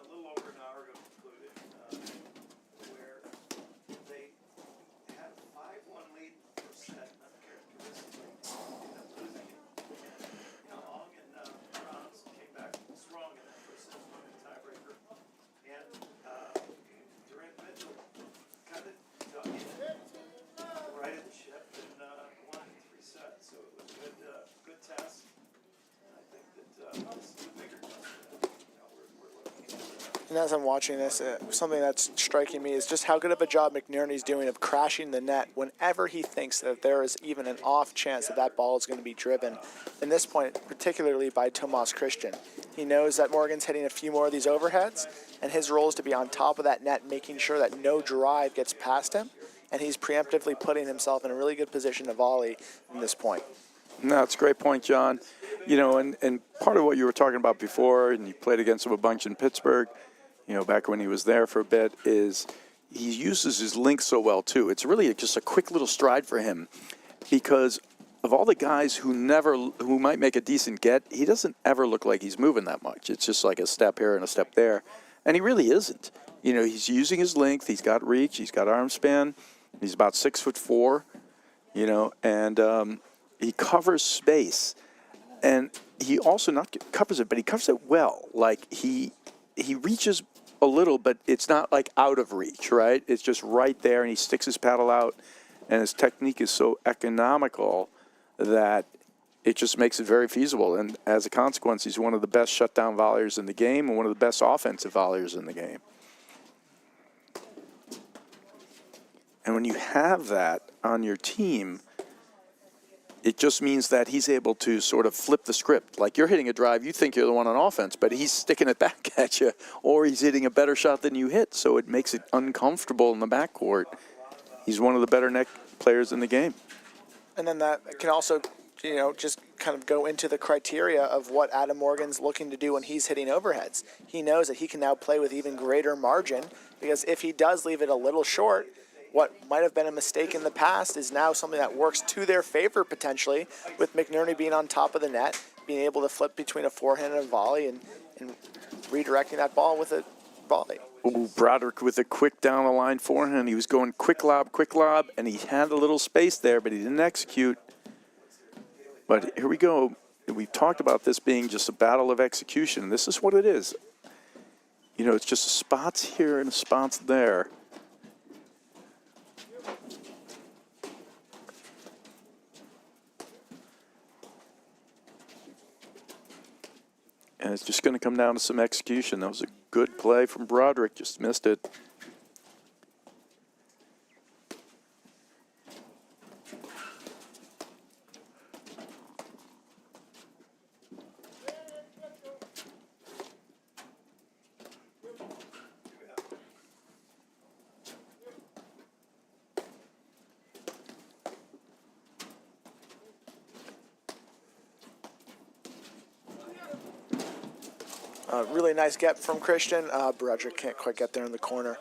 little over an hour ago concluded, where they had a 5-1 lead per set, uncharacteristically, ended up losing it. And Long and Browns came back strong in that first set, winning the tiebreaker. And Durant Mitchell kind of dug in. Right at the ship and won in 3 sets, so it was a good test. And I think that this is a bigger test that we're looking at. And as I'm watching this, something that's striking me is just how good of a job McNerney's doing of crashing the net whenever he thinks that there is even an off chance that that ball is going to be driven. In this point, particularly by Tomas Christian. He knows that Morgan's hitting a few more of these overheads, and his role is to be on top of that net, making sure that no drive gets past him. And he's preemptively putting himself in a really good position to volley in this point. No, it's a great point, John. You know, and part of what you were talking about before, and you played against him a bunch in Pittsburgh, you know, back when he was there for a bit, is he uses his link so well, too. It's really just a quick little stride for him because of all the guys who might make a decent get, he doesn't ever look like he's moving that much. It's just like a step here and a step there. And he really isn't. You know, he's using his length. He's got reach. He's got arm span. He's about 6'4", you know, and he covers space. And he also covers it, but he covers it well. Like he reaches a little, but it's not like out of reach, right? It's just right there, and he sticks his paddle out, and his technique is so economical that it just makes it very feasible. And as a consequence, he's one of the best shutdown volleyers in the game and one of the best offensive volleyers in the game. And when you have that on your team, it just means that he's able to sort of flip the script. Like you're hitting a drive, you think you're the one on offense, but he's sticking it back at you, or he's hitting a better shot than you hit, so it makes it uncomfortable in the backcourt. He's one of the better net players in the game. And then that can also, you know, just kind of go into the criteria of what Adam Morgan's looking to do when he's hitting overheads. He knows that he can now play with even greater margin, because if he does leave it a little short, what might have been a mistake in the past is now something that works to their favor potentially, with McNerney being on top of the net, being able to flip between a forehand and a volley and redirecting that ball with a volley. Ooh, Broderick with a quick down the line forehand. He was going quick lob, and he had a little space there, but he didn't execute. But here we go. We've talked about this being just a battle of execution. This is what it is. You know, it's just spots here and spots there. And it's just going to come down to some execution. That was a good play from Broderick, just missed it. Really nice get from Christian. Broderick can't quite get there in the corner.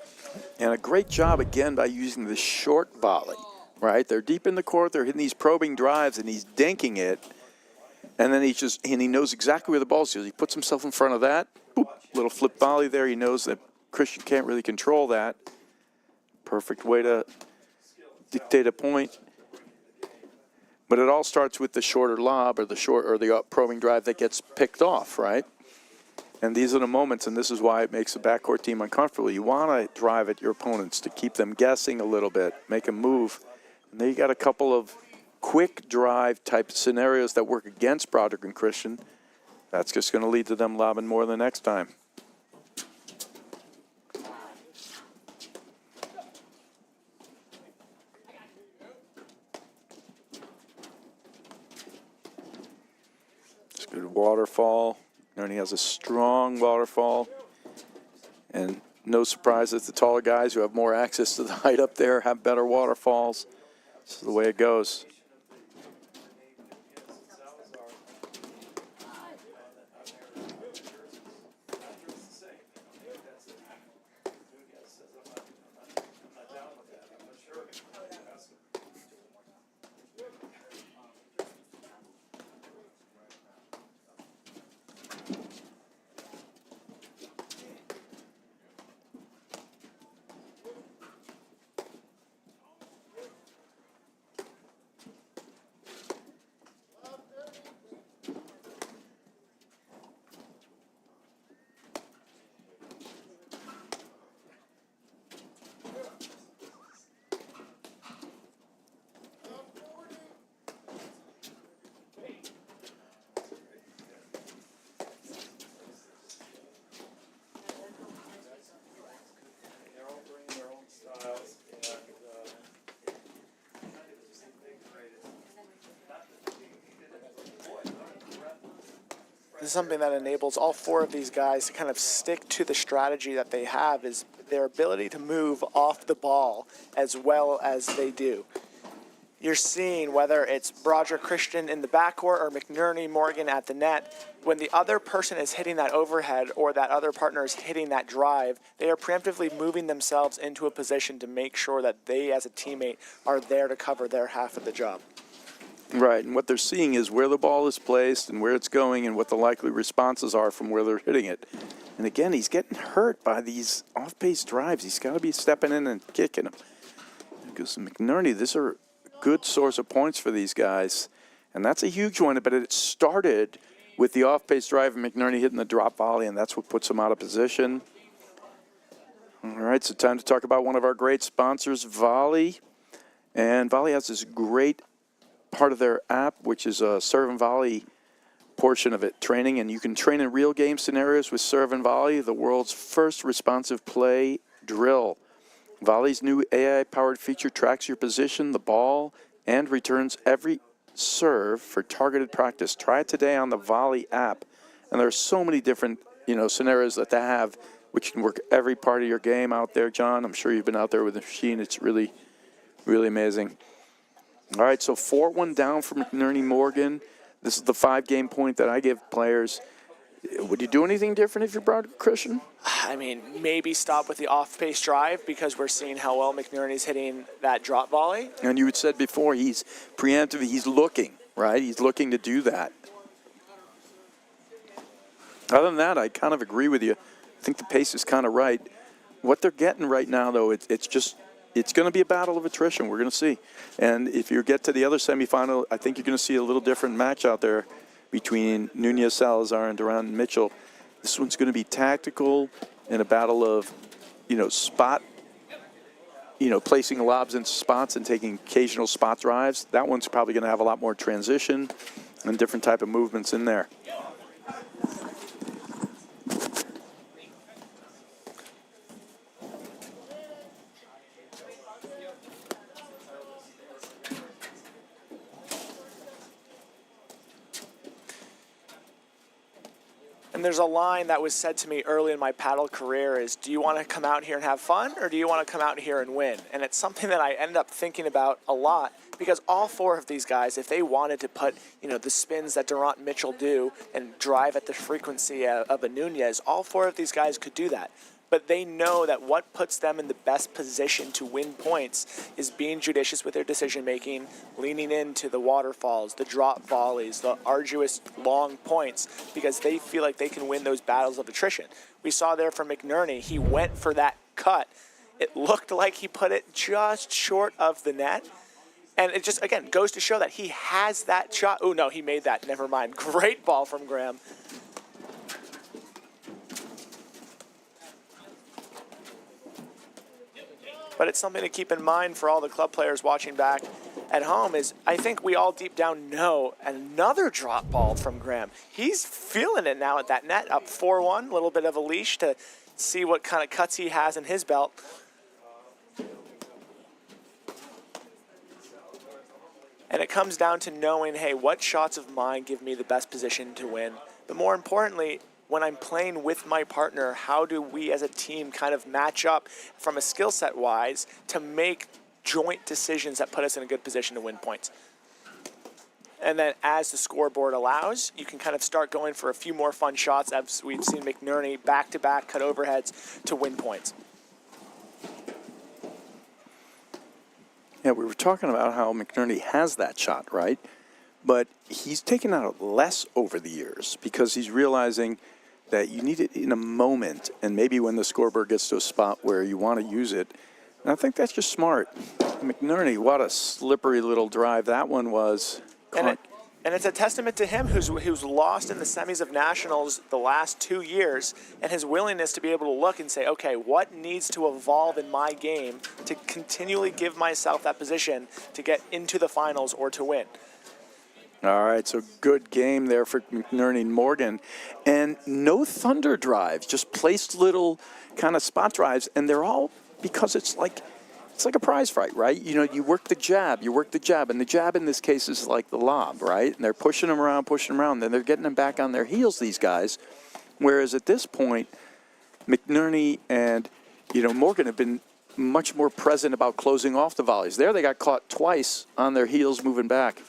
And a great job again by using the short volley, right? They're deep in the court, they're hitting these probing drives, and he's dinking it. And then he knows exactly where the ball is. He puts himself in front of that. Boop, little flip volley there. He knows that Christian can't really control that. Perfect way to dictate a point. But it all starts with the shorter lob or the probing drive that gets picked off, right? And these are the moments, and this is why it makes the backcourt team uncomfortable. You want to drive at your opponents to keep them guessing a little bit, make them move. And there you got a couple of quick drive type scenarios that work against Broderick and Christian, that's just going to lead to them lobbing more the next time. It's a good waterfall. McNerney has a strong waterfall. And no surprise that the taller guys who have more access to the height up there have better waterfalls. This is the way it goes. This is something that enables all four of these guys to kind of stick to the strategy that they have, is their ability to move off the ball as well as they do. You're seeing whether it's Broderick Christian in the backcourt or McNerney Morgan at the net, when the other person is hitting that overhead or that other partner is hitting that drive, they are preemptively moving themselves into a position to make sure that they as a teammate are there to cover their half of the job. Right, and what they're seeing is where the ball is placed and where it's going and what the likely responses are from where they're hitting it. And again, he's getting hurt by these off-base drives. He's got to be stepping in and kicking them. Because McNerney, this are a good source of points for these guys. And that's a huge one, but it started with the off-base drive and McNerney hitting the drop volley, and that's what puts him out of position. All right, so time to talk about one of our great sponsors, Volley. And Volley has this great part of their app, which is a serve and volley portion of it, training, and you can train in real game scenarios with serve and volley, the world's first responsive play drill. Volley's new AI-powered feature tracks your position, the ball, and returns every serve for targeted practice. Try it today on the Volley app, and there are so many different, scenarios that they have, which can work every part of your game out there, John. I'm sure you've been out there with the machine. It's really, really amazing. All right, so 4-1 down for McNerney Morgan. This is the 5-game point that I give players. Would you do anything different if you're Broderick Christian? I mean, maybe stop with the off-base drive because we're seeing how well McNerney's hitting that drop volley. And you had said before he's preemptive, he's looking, right? He's looking to do that. Other than that, I kind of agree with you. I think the pace is kind of right. What they're getting right now, though, it's going to be a battle of attrition. We're going to see. And if you get to the other semifinal, I think you're going to see a little different match out there between Nunez Salazar and Duran Mitchell. This one's going to be tactical in a battle of, spot, placing lobs into spots and taking occasional spot drives. That one's probably going to have a lot more transition and different type of movements in there. And there's a line that was said to me early in my paddle career is, do you want to come out here and have fun, or do you want to come out here and win? And it's something that I end up thinking about a lot, because all four of these guys, if they wanted to put, the spins that Durant Mitchell do and drive at the frequency of a Nunez, all four of these guys could do that. But they know that what puts them in the best position to win points is being judicious with their decision-making, leaning into the waterfalls, the drop volleys, the arduous long points, because they feel like they can win those battles of attrition. We saw there from McNerney, he went for that cut. It looked like he put it just short of the net. And it just, again, goes to show that he has that shot. Oh, no, he made that. Never mind. Great ball from Graham. But it's something to keep in mind for all the club players watching back at home is I think we all deep down know another drop ball from Graham. He's feeling it now at that net, up 4-1, a little bit of a leash to see what kind of cuts he has in his belt. And it comes down to knowing, hey, what shots of mine give me the best position to win? But more importantly, when I'm playing with my partner, how do we as a team kind of match up from a skill set wise to make joint decisions that put us in a good position to win points? And then as the scoreboard allows, you can kind of start going for a few more fun shots as we've seen McNerney back-to-back cut overheads to win points. Yeah, we were talking about how McNerney has that shot, right? But he's taken out less over the years because he's realizing that you need it in a moment and maybe when the scoreboard gets to a spot where you want to use it. And I think that's just smart. McNerney, what a slippery little drive that one was. And it's a testament to him who's lost in the semis of nationals the last 2 years and his willingness to be able to look and say, okay, what needs to evolve in my game to continually give myself that position to get into the finals or to win. All right, so good game there for McNerney and Morgan. And no thunder drives, just placed little kind of spot drives, and they're all because it's like a prize fight, right? You know, you work the jab, and the jab in this case is like the lob, right? And they're pushing them around, then they're getting them back on their heels, these guys. Whereas at this point, McNerney and, Morgan have been much more present about closing off the volleys. There they got caught twice on their heels moving back.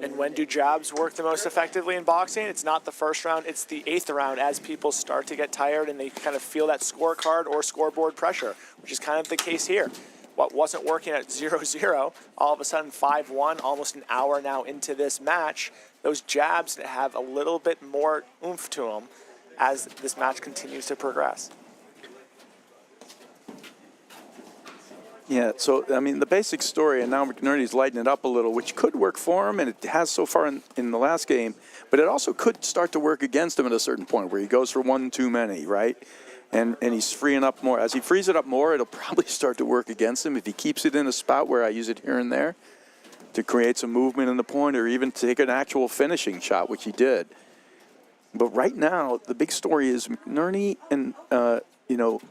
And when do jabs work the most effectively in boxing? It's not the first round, it's the 8th round as people start to get tired and they kind of feel that scorecard or scoreboard pressure, which is kind of the case here. What wasn't working at 0-0, all of a sudden 5-1, almost an hour now into this match, those jabs have a little bit more oomph to them as this match continues to progress. Yeah, so, I mean, the basic story, and now McNerney's lighting it up a little, which could work for him, and it has so far in the last game, but it also could start to work against him at a certain point where he goes for one too many, right? And he's freeing up more. As he frees it up more, it'll probably start to work against him if he keeps it in a spot where I use it here and there to create some movement in the point or even take an actual finishing shot, which he did. But right now, the big story is McNerney and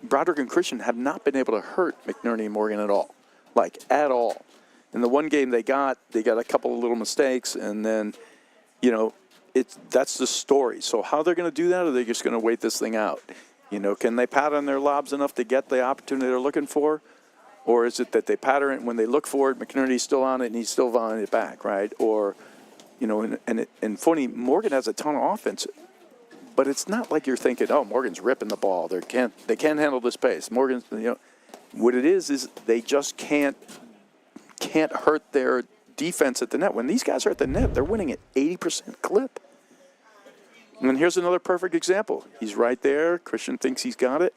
Broderick and Christian have not been able to hurt McNerney and Morgan at all, at all. In the one game they got a couple of little mistakes, and then, that's the story. So how they're going to do that, or are they just going to wait this thing out? Can they pattern their lobs enough to get the opportunity they're looking for? Or is it that they pattern it when they look for it, McNerney's still on it and he's still volleying it back, right? Or, and funny, Morgan has a ton of offense. But it's not like you're thinking, oh, Morgan's ripping the ball. They can't handle this pace. Morgan's, what it is they just can't hurt their defense at the net. When these guys are at the net, they're winning at 80% clip. And here's another perfect example. He's right there. Christian thinks he's got it.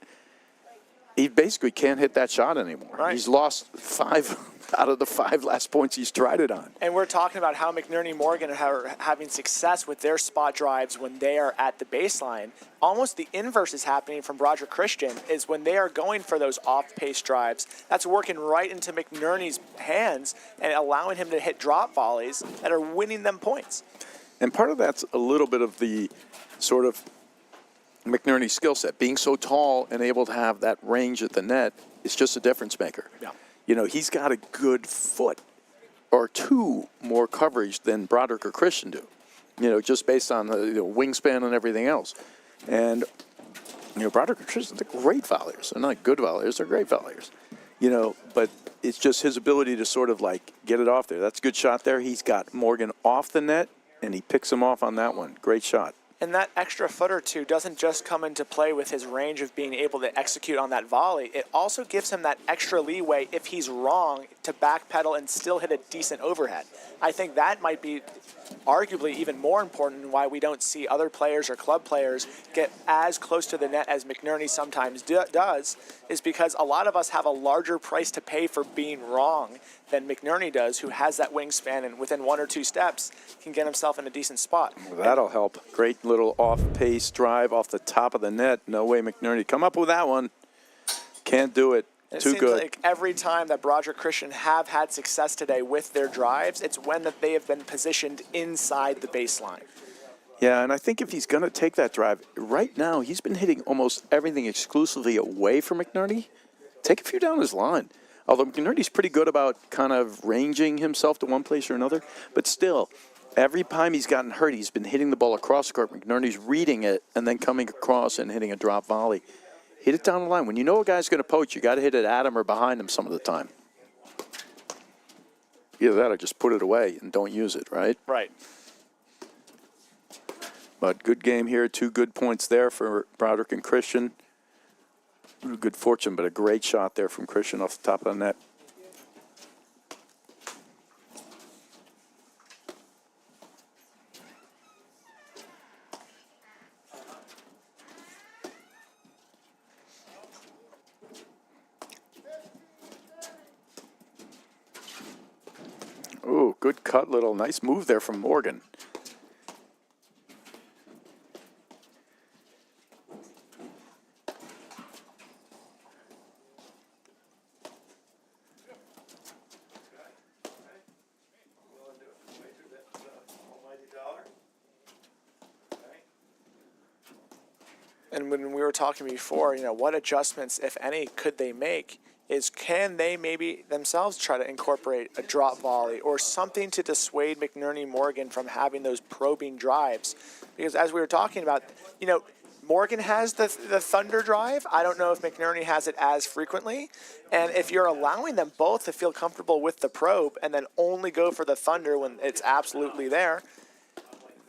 He basically can't hit that shot anymore. Right. He's lost 5 out of the 5 last points he's tried it on. And we're talking about how McNerney and Morgan are having success with their spot drives when they are at the baseline. Almost the inverse is happening from Broderick Christian is when they are going for those off-pace drives. That's working right into McNerney's hands and allowing him to hit drop volleys that are winning them points. And part of that's a little bit of the sort of McNerney's skill set. Being so tall and able to have that range at the net is just a difference maker. Yeah. He's got a good foot or 2 more coverage than Broderick or Christian do, just based on the wingspan and everything else. And, Broderick and Christian, they're great volleyers. They're not good volleyers, they're great volleyers. But it's just his ability to sort of get it off there. That's a good shot there. He's got Morgan off the net, and he picks him off on that one. Great shot. And that extra foot or two doesn't just come into play with his range of being able to execute on that volley. It also gives him that extra leeway if he's wrong to backpedal and still hit a decent overhead. I think that might be arguably even more important in why we don't see other players or club players get as close to the net as McNerney sometimes does, is because a lot of us have a larger price to pay for being wrong than McNerney does, who has that wingspan and within 1 or 2 steps can get himself in a decent spot. Well, that'll help. Great little off-pace drive off the top of the net. No way, McNerney. Come up with that one. Can't do it. It Too seems good. like every time that Broderick Christian have had success today with their drives, it's when that they have been positioned inside the baseline. Yeah, and I think if he's going to take that drive, right now he's been hitting almost everything exclusively away from McNerney. Take a few down his line. Although McNerney's pretty good about kind of ranging himself to one place or another, but still, every time he's gotten hurt, he's been hitting the ball across the court. McNerney's reading it and then coming across and hitting a drop volley. Hit it down the line. When you know a guy's going to poach, you got to hit it at him or behind him some of the time. Either that or just put it away and don't use it, right? Right. But good game here. 2 good points there for Broderick and Christian. Good fortune, but a great shot there from Christian off the top of the net. Oh, good cut, little nice move there from Morgan. And when we were talking before, what adjustments, if any, could they make? Can they maybe themselves try to incorporate a drop volley or something to dissuade McNerney Morgan from having those probing drives? Because as we were talking about, Morgan has the thunder drive. I don't know if McNerney has it as frequently. And if you're allowing them both to feel comfortable with the probe and then only go for the thunder when it's absolutely there,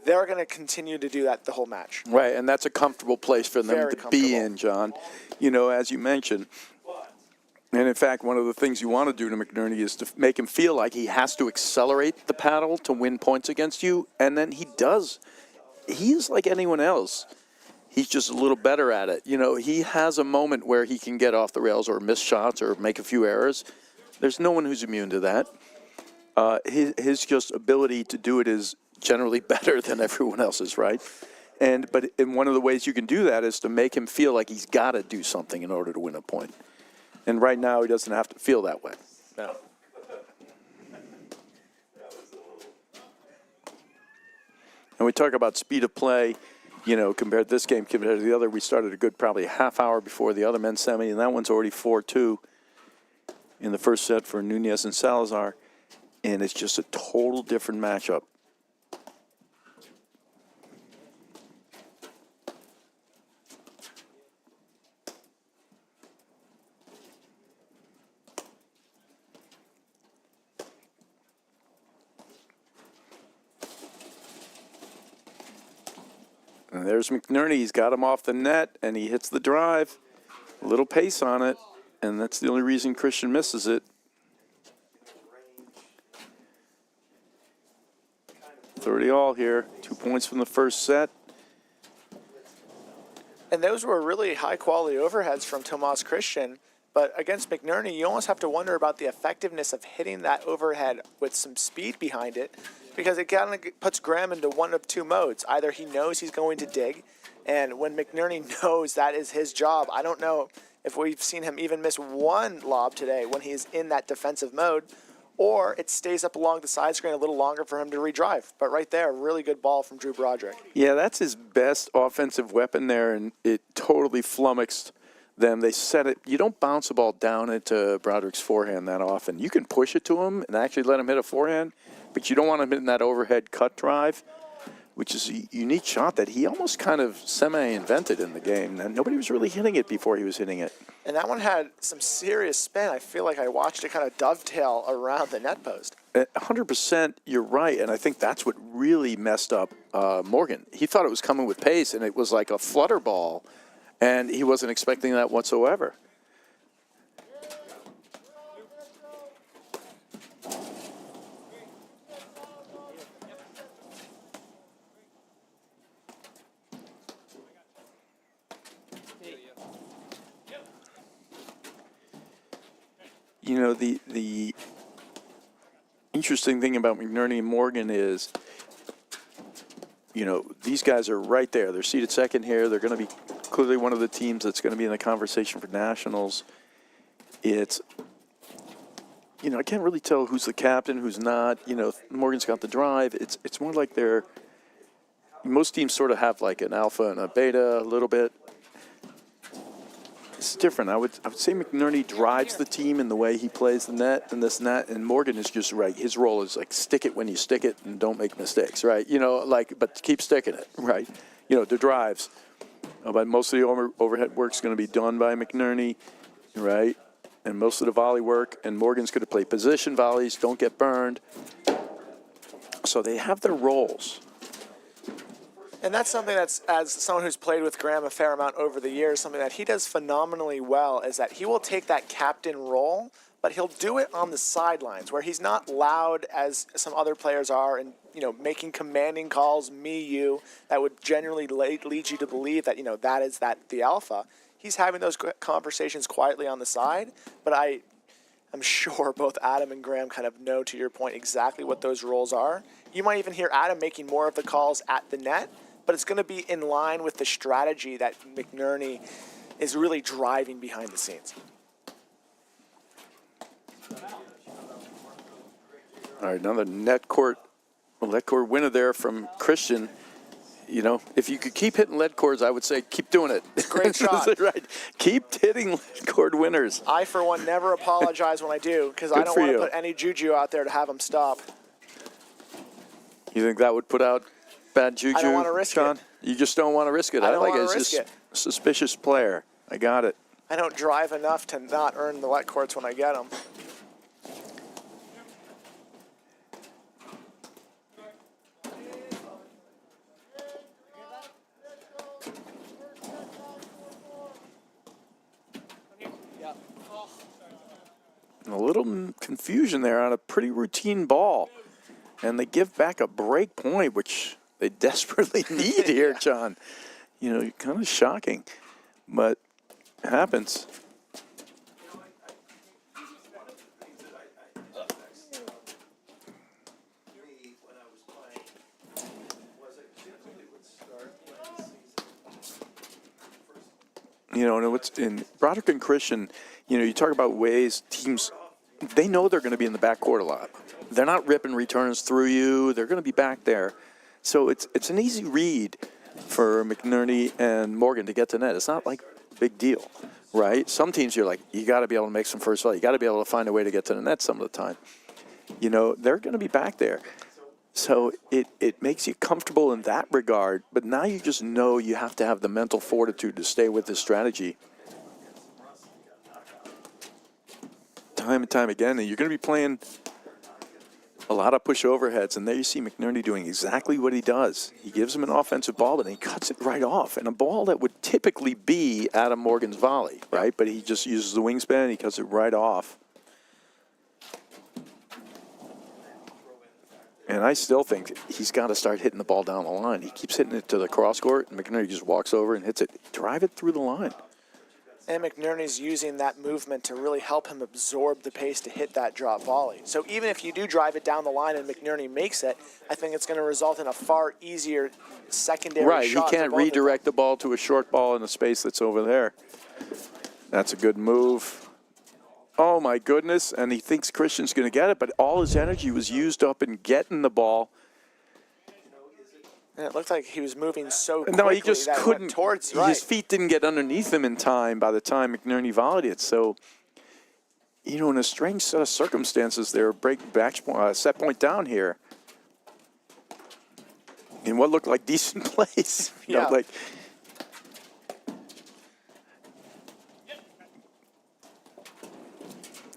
they're going to continue to do that the whole match. Right, and that's a comfortable place for them Very to be in, John. As you mentioned. And in fact, one of the things you want to do to McNerney is to make him feel like he has to accelerate the paddle to win points against you, and then he does. He's like anyone else. He's just a little better at it. He has a moment where he can get off the rails or miss shots or make a few errors. There's no one who's immune to that. His just ability to do it is generally better than everyone else's, right? But one of the ways you can do that is to make him feel like he's got to do something in order to win a point. And right now he doesn't have to feel that way. No. And we talk about speed of play, compared to this game compared to the other. We started a good probably a half hour before the other men's semi, and that one's already 4-2 in the first set for Nunez and Salazar. And it's just a total different matchup. And there's McNerney. He's got him off the net, and he hits the drive. A little pace on it, and that's the only reason Christian misses it. 30-all here. 2 points from the first set. And those were really high-quality overheads from Tomas Christian. But against McNerney, you almost have to wonder about the effectiveness of hitting that overhead with some speed behind it, because it kind of puts Graham into one of two modes. Either he knows he's going to dig, and when McNerney knows that is his job, I don't know if we've seen him even miss one lob today when he's in that defensive mode, or it stays up along the side screen a little longer for him to redrive. But right there, really good ball from Drew Broderick. Yeah, that's his best offensive weapon there, and it totally flummoxed them. They set it. You don't bounce the ball down into Broderick's forehand that often. You can push it to him and actually let him hit a forehand, but you don't want him hitting that overhead cut drive, which is a unique shot that he almost kind of semi-invented in the game. And nobody was really hitting it before he was hitting it. And that one had some serious spin. I feel like I watched it kind of dovetail around the net post. 100%, you're right, and I think that's what really messed up Morgan. He thought it was coming with pace, and it was like a flutter ball, and he wasn't expecting that whatsoever. You know, the interesting thing about McNerney and Morgan is, you know, these guys are right there. They're seated second here. They're going to be clearly one of the teams that's going to be in the conversation for nationals. it's, I can't really tell who's the captain, who's not. Morgan's got the drive. It's more like most teams sort of have like an alpha and a beta a little bit. It's different. I would say McNerney drives the team in the way he plays the net and this and that, and Morgan is just right. His role is like stick it when you stick it and don't make mistakes, right? But keep sticking it, right? The drives. But most of the overhead work is going to be done by McNerney, right? And most of the volley work, and Morgan's going to play position volleys, don't get burned. So they have their roles. And that's something that's, as someone who's played with Graham a fair amount over the years, something that he does phenomenally well is that he will take that captain role, but he'll do it on the sidelines where he's not loud as some other players are and, making commanding calls, me, you, that would generally lead you to believe that, that is the alpha. He's having those conversations quietly on the side, but I'm sure both Adam and Graham kind of know, to your point, exactly what those roles are. You might even hear Adam making more of the calls at the net, but it's going to be in line with the strategy that McNerney is really driving behind the scenes. All right, another lead court winner there from Christian. If you could keep hitting lead cords, I would say keep doing it. Great shot. Right. Keep hitting lead cord winners. I, for one, never apologize when I do because I don't want to put any juju out there to have him stop. You think that would put out bad juju, I don't want to risk Sean? it. You just don't want to risk it. I don't like want it. to It's risk just it. a suspicious player. I got it. I don't drive enough to not earn the wet courts when I get them. A little confusion there on a pretty routine ball. And they give back a break point, which they desperately need here, John. Kind of shocking. But it happens. And what's in Broderick and Christian, you talk about ways teams, they know they're going to be in the backcourt a lot. They're not ripping returns through you. They're going to be back there. So it's an easy read for McNerney and Morgan to get to net. It's not like a big deal, right? Some teams you're like, you got to be able to make some first volley. You got to be able to find a way to get to the net some of the time. They're going to be back there. So it makes you comfortable in that regard, but now you just know you have to have the mental fortitude to stay with this strategy. Time and time again, and you're going to be playing a lot of push overheads, and there you see McNerney doing exactly what he does. He gives him an offensive ball, but he cuts it right off, and a ball that would typically be Adam Morgan's volley, right? But he just uses the wingspan, he cuts it right off. And I still think he's got to start hitting the ball down the line. He keeps hitting it to the cross court, and McNerney just walks over and hits it. Drive it through the line. And McNerney's using that movement to really help him absorb the pace to hit that drop volley. So even if you do drive it down the line and McNerney makes it, I think it's going to result in a far easier secondary right, shot. Right, he can't redirect the ball to a short ball in the space that's over there. That's a good move. Oh, my goodness, and he thinks Christian's going to get it, but all his energy was used up in getting the ball. And it looked like he was moving so quickly. No, he just that couldn't. Went towards, his feet didn't get underneath him in time by the time McNerney volleyed it. So, in a strange set of circumstances, they're breaking back set point down here in what looked like decent plays. Yeah.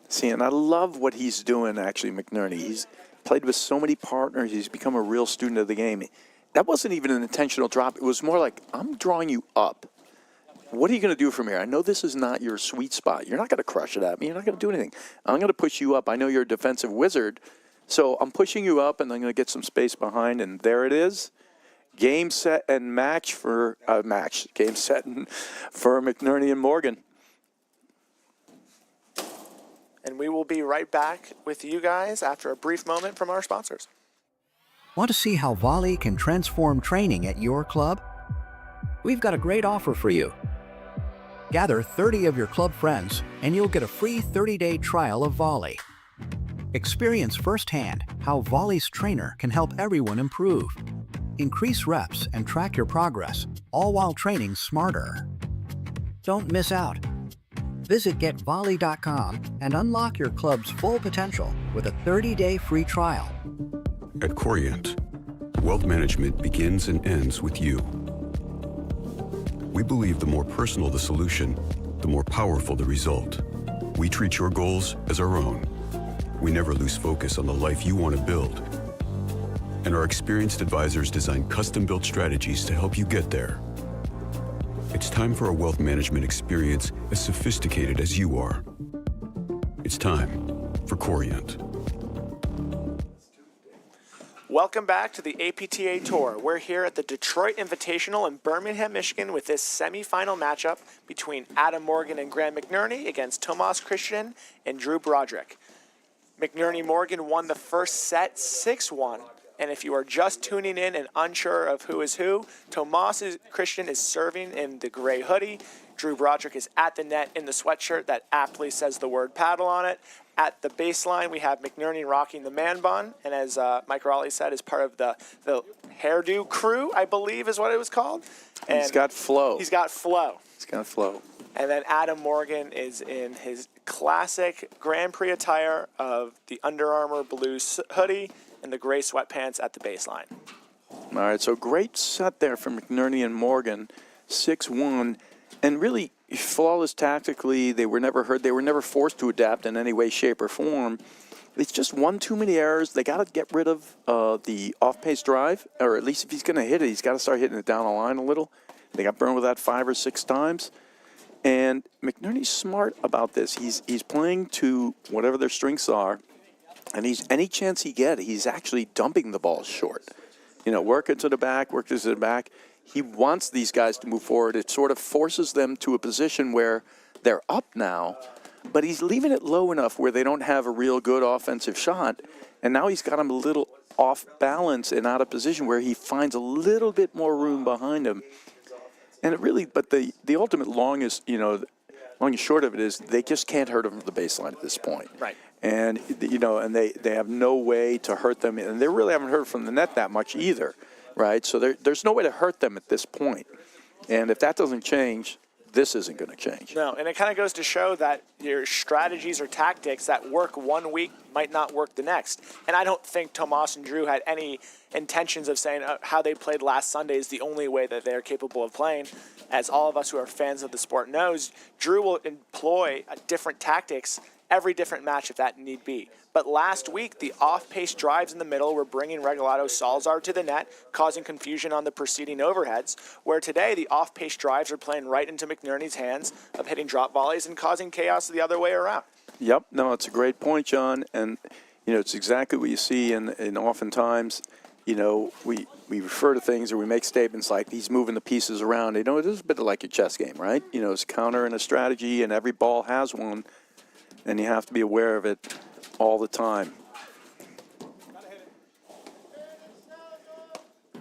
See, and I love what he's doing, actually, McNerney. He's played with so many partners. He's become a real student of the game. That wasn't even an intentional drop. It was more like, I'm drawing you up. What are you going to do from here? I know this is not your sweet spot. You're not going to crush it at me. You're not going to do anything. I'm going to push you up. I know you're a defensive wizard, so I'm pushing you up, and I'm going to get some space behind, and there it is. Game, set, and match for Game, set, and for McNerney and Morgan. And we will be right back with you guys after a brief moment from our sponsors. Want to see how volley can transform training at your club? We've got a great offer for you. Gather 30 of your club friends and you'll get a free 30-day trial of volley. Experience firsthand how volley's trainer can help everyone improve. Increase reps and track your progress, all while training smarter. Don't miss out. Visit getvolley.com and unlock your club's full potential with a 30-day free trial. At Corient, wealth management begins and ends with you. We believe the more personal the solution, the more powerful the result. We treat your goals as our own. We never lose focus on the life you want to build. And our experienced advisors design custom-built strategies to help you get there. It's time for a wealth management experience as sophisticated as you are. It's time for Corient. Welcome back to the APTA Tour. We're here at the Detroit Invitational in Birmingham, Michigan with this semifinal matchup between Adam Morgan and Graham McNerney against Tomas Christian and Drew Broderick. McNerney Morgan won the first set 6-1. And if you are just tuning in and unsure of who is who, Tomas Christian is serving in the gray hoodie. Drew Broderick is at the net in the sweatshirt that aptly says the word paddle on it. At the baseline, we have McNerney rocking the man bun. And as Mike Raleigh said, is part of the hairdo crew, I believe is what it was called. And he's got flow. He's got flow. He's got flow. And then Adam Morgan is in his classic Grand Prix attire of the Under Armour blue hoodie and the gray sweatpants at the baseline. All right, so great set there from McNerney and Morgan, 6-1, and really flawless tactically. They were never hurt. They were never forced to adapt in any way, shape, or form. It's just one too many errors. They got to get rid of the off-pace drive, or at least if he's going to hit it, he's got to start hitting it down the line a little. They got burned with that 5 or 6 times. And McNerney's smart about this. He's playing to whatever their strengths are. And any chance he gets, he's actually dumping the ball short. You know, work it to the back, work it to the back. He wants these guys to move forward. It sort of forces them to a position where they're up now, but he's leaving it low enough where they don't have a real good offensive shot. And now he's got them a little off balance and out of position where he finds a little bit more room behind him. And it really, but the ultimate long and short of it is they just can't hurt him from the baseline at this point. Right. And, and they have no way to hurt them. And they really haven't hurt from the net that much either, right? So there's no way to hurt them at this point. And if that doesn't change, this isn't going to change. No, and it kind of goes to show that your strategies or tactics that work one week might not work the next. And I don't think Tomas and Drew had any intentions of saying how they played last Sunday is the only way that they're capable of playing. As all of us who are fans of the sport knows, Drew will employ different tactics every different match if that need be. But last week, the off-pace drives in the middle were bringing Regalado Salazar to the net, causing confusion on the preceding overheads, where today the off-pace drives are playing right into McNerney's hands of hitting drop volleys and causing chaos the other way around. Yep, no, it's a great point, John, and it's exactly what you see, and oftentimes, we refer to things or we make statements like he's moving the pieces around. It is a bit like a chess game, right? It's a counter and a strategy, and every ball has one, and you have to be aware of it all the time.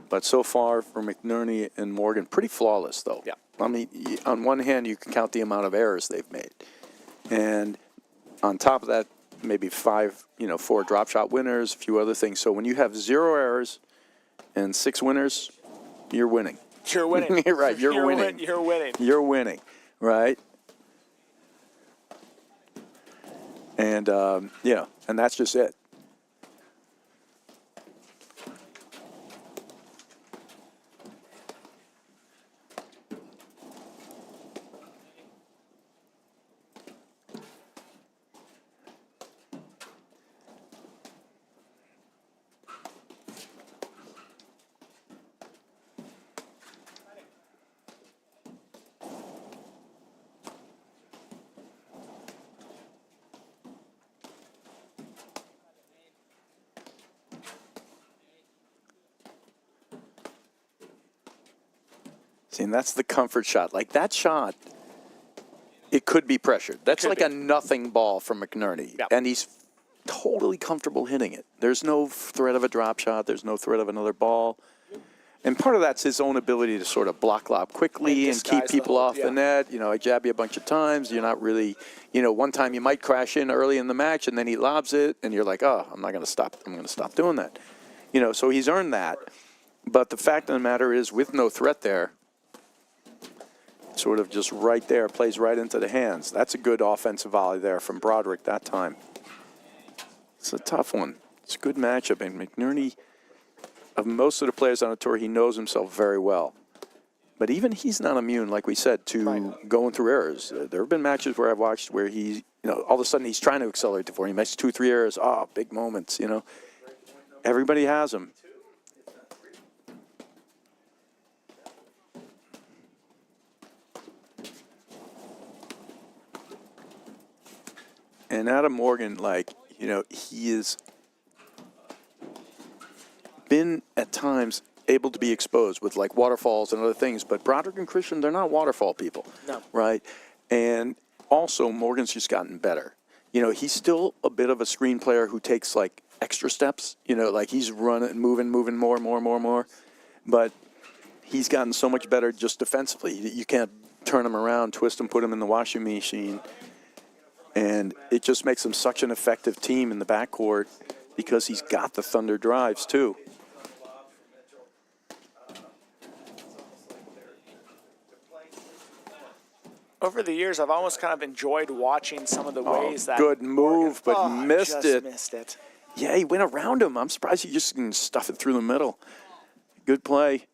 But so far for McNerney and Morgan, pretty flawless, though. Yeah. I mean, on one hand, you can count the amount of errors they've made. And on top of that, maybe 4 drop shot winners, a few other things. So when you have 0 errors and 6 winners, you're winning. You're winning. Right, you're winning. You're winning. You're winning, right? And, and that's just it. See, and that's the comfort shot. Like that shot, it could be pressured. That's like a nothing ball from McNerney. Yep. And he's totally comfortable hitting it. There's no threat of a drop shot. There's no threat of another ball. And part of that's his own ability to sort of block lob quickly and keep disguise the people hold, off yeah. the net. You know, I jab you a bunch of times. You're not really, you know, one time you might crash in early in the match and then he lobs it and you're like, oh, I'm not going to stop. I'm going to stop doing that. You know, so he's earned that. But the fact of the matter is, with no threat there, sort of just right there, plays right into the hands. That's a good offensive volley there from Broderick that time. It's a tough one. It's a good matchup. And McNerney, of most of the players on the tour, he knows himself very well. But even he's not immune, like we said, to going through errors. There have been matches where I've watched where he, you know, all of a sudden he's trying to accelerate the forehand. He makes 2-3 errors. Oh, big moments, you know. Everybody has them. And Adam Morgan, like, you know, he has been at times able to be exposed with like waterfalls and other things, but Broderick and Christian, they're not waterfall people, right? And also Morgan's just gotten better. You know, he's still a bit of a screen player who takes like extra steps, you know, like he's running, moving more, but he's gotten so much better just defensively. You can't turn him around, twist him, put him in the washing machine. And it just makes him such an effective team in the backcourt because he's got the thunder drives, too. Over the years, I've almost kind of enjoyed watching some of the ways that good move, but missed it. Missed it. Yeah, he went around him. I'm surprised he just can stuff it through the middle. Good play.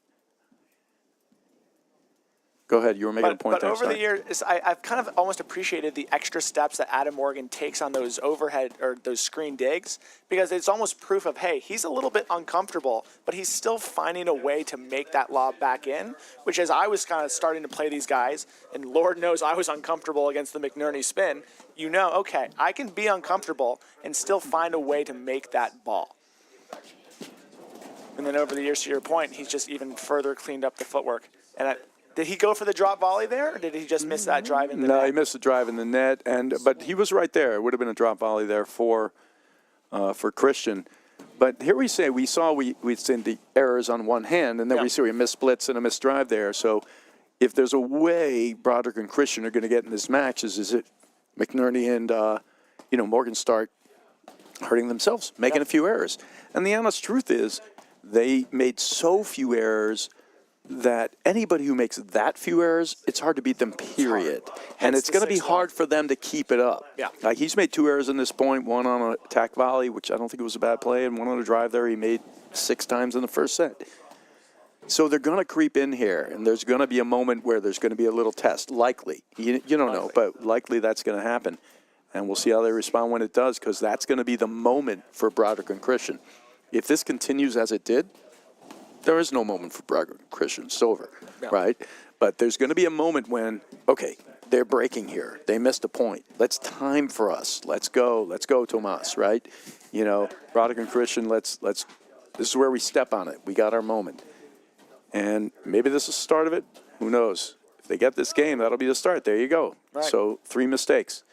Go ahead. You were making a point there. But over the years, I've kind of almost appreciated the extra steps that Adam Morgan takes on those overhead or those screen digs, because it's almost proof of, hey, he's a little bit uncomfortable, but he's still finding a way to make that lob back in, which as I was kind of starting to play these guys, and Lord knows I was uncomfortable against the McNerney spin, you know, okay, I can be uncomfortable and still find a way to make that ball. And then over the years, to your point, he's just even further cleaned up the footwork. And did he go for the drop volley there, or did he just miss that drive in the net? No, he missed the drive in the net, but he was right there. It would have been a drop volley there for Christian. But here we seen the errors on one hand, and then we see we missed splits and a missed drive there. So if there's a way Broderick and Christian are going to get in this match, is it McNerney and Morgan start hurting themselves, making a few errors. And the honest truth is they made so few errors that anybody who makes that few errors, it's hard to beat them, period. And it's going to be hard for them to keep it up. Yeah. Like he's made 2 errors in this point, one on an attack volley, which I don't think it was a bad play, and one on a drive there he made 6 times in the first set. So they're going to creep in here, and there's going to be a moment where there's going to be a little test, likely. You don't know, but likely that's going to happen. And we'll see how they respond when it does, because that's going to be the moment for Broderick and Christian. If this continues as it did, there is no moment for Broderick and Christian. It's over, right? But there's going to be a moment when, okay, they're breaking here. They missed a point. Let's time for us. Let's go, Tomas, right? You know, Broderick and Christian, let's. This is where we step on it. We got our moment. And maybe this is the start of it. Who knows? If they get this game, that'll be the start. There you go. Right. So 3 mistakes.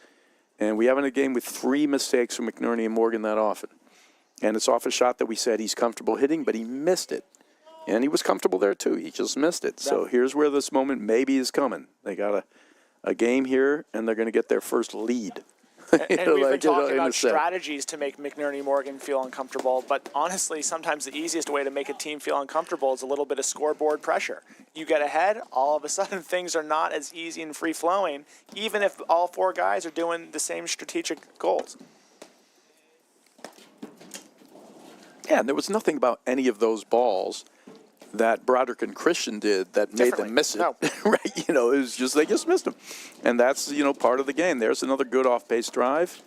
And we haven't a game with 3 mistakes from McNerney and Morgan that often. And it's off a shot that we said he's comfortable hitting, but he missed it. And he was comfortable there, too. He just missed it. So here's where this moment maybe is coming. They got a game here, and they're going to get their first lead. And we've been talking about strategies to make McNerney Morgan feel uncomfortable, but honestly, sometimes the easiest way to make a team feel uncomfortable is a little bit of scoreboard pressure. You get ahead, all of a sudden things are not as easy and free-flowing, even if all 4 guys are doing the same strategic goals. Yeah, and there was nothing about any of those balls that Broderick and Christian did that made them miss it. No. Right? You know, it was just they just missed them. And that's, part of the game. There's another good off-base drive.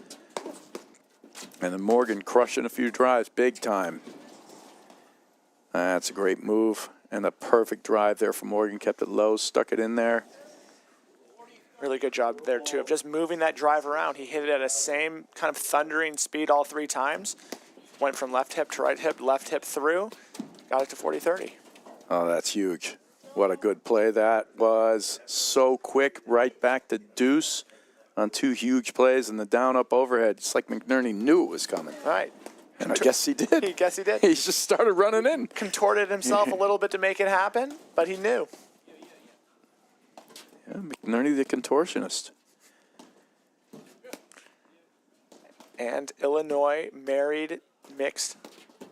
And then Morgan crushing a few drives big time. That's a great move. And a perfect drive there for Morgan. Kept it low, stuck it in there. Really good job there, too, of just moving that drive around. He hit it at a same kind of thundering speed all 3 times. Went from left hip to right hip, left hip through. Got it to 40-30. Oh, that's huge. What a good play that was. So quick, right back to deuce on 2 huge plays and the down-up overhead. It's like McNerney knew it was coming. Right. And I guess he did. I guess he did. He just started running in. Contorted himself a little bit to make it happen, but he knew. Yeah, McNerney the contortionist. And Illinois married mixed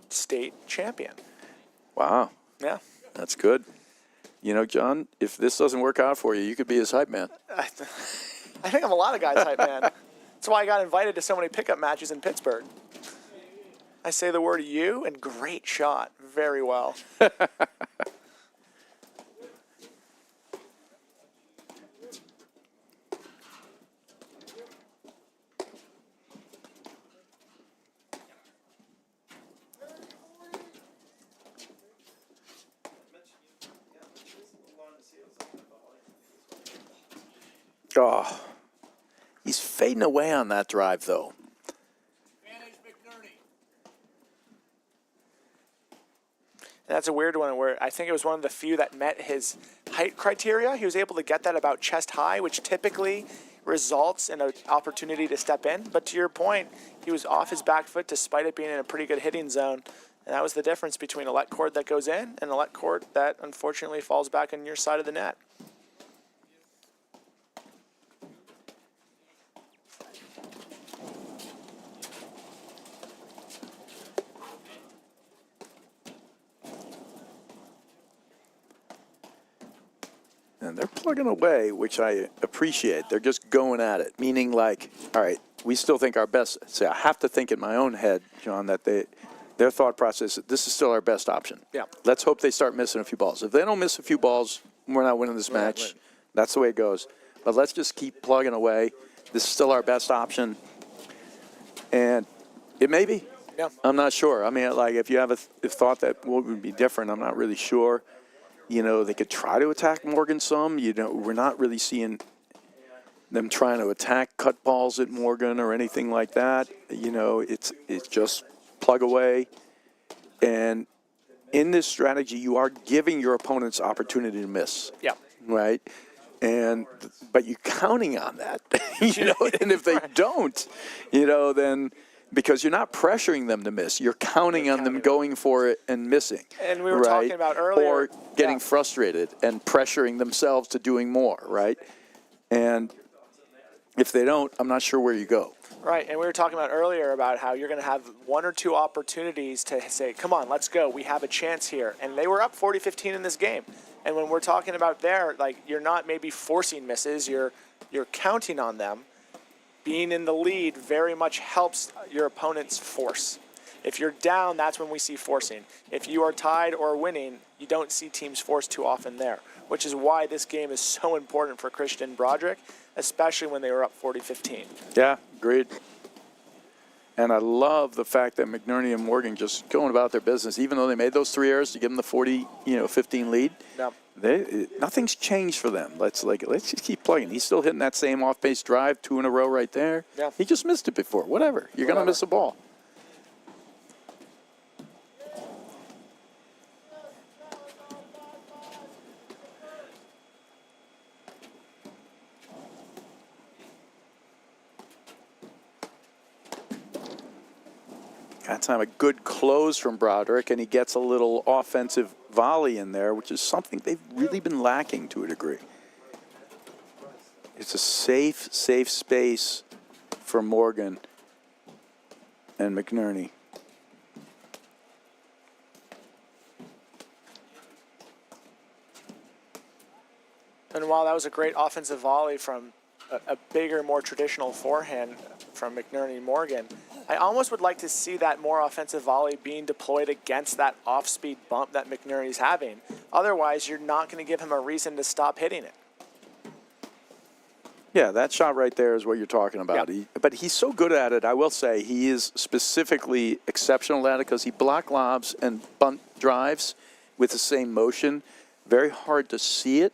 state champion. Wow, Yeah. that's good. You know, John, if this doesn't work out for you, you could be his hype man. I think I'm a lot of guys' hype man. That's why I got invited to so many pickup matches in Pittsburgh. I say the word "you" and great shot very well. Oh, he's fading away on that drive, though. And that's a weird one where I think it was one of the few that met his height criteria. He was able to get that about chest high, which typically results in an opportunity to step in. But to your point, he was off his back foot despite it being in a pretty good hitting zone. And that was the difference between a let cord that goes in and a let cord that unfortunately falls back on your side of the net. And they're plugging away, which I appreciate. They're just going at it, meaning like, all right, we still think our best. See, I have to think in my own head, John, that their thought process, this is still our best option. Yeah. Let's hope they start missing a few balls. If they don't miss a few balls, we're not winning this match. Right. That's the way it goes. But let's just keep plugging away. This is still our best option. And it may be. Yeah. I'm not sure. I mean, like, if you have a thought that what would be different, I'm not really sure. You know, they could try to attack Morgan some. You know, we're not really seeing them trying to attack cut balls at Morgan or anything like that. You know, it's just plug away. And in this strategy, you are giving your opponents opportunity to miss. Yeah. Right? But you're counting on that. You know, and if they don't, you know, then because you're not pressuring them to miss, you're counting on them going for it and missing. And we were talking about earlier. Or getting frustrated and pressuring themselves to doing more, right? And if they don't, I'm not sure where you go. Right, and we were talking about earlier about how you're going to have one or two opportunities to say, come on, let's go. We have a chance here. And they were up 40-15 in this game. And when we're talking about there, like, you're not maybe forcing misses, you're counting on them. Being in the lead very much helps your opponent's force. If you're down, that's when we see forcing. If you are tied or winning, you don't see teams force too often there, which is why this game is so important for Christian Broderick, especially when they were up 40-15. Yeah, agreed. And I love the fact that McNerney and Morgan just going about their business, even though they made those 3 errors to give them the 40-15 lead. Yep. Nothing's changed for them. Let's just keep plugging. He's still hitting that same off-base drive, 2 in a row right there. Yeah. He just missed it before. Whatever. You're going to miss a ball. That time a good close from Broderick, and he gets a little offensive volley in there, which is something they've really been lacking to a degree. It's a safe space for Morgan and McNerney. And while that was a great offensive volley from a bigger, more traditional forehand from McNerney Morgan, I almost would like to see that more offensive volley being deployed against that off-speed bump that McNerney's having. Otherwise, you're not going to give him a reason to stop hitting it. Yeah, that shot right there is what you're talking about. Yep. But he's so good at it, I will say. He is specifically exceptional at it because he block lobs and bunt drives with the same motion. Very hard to see it.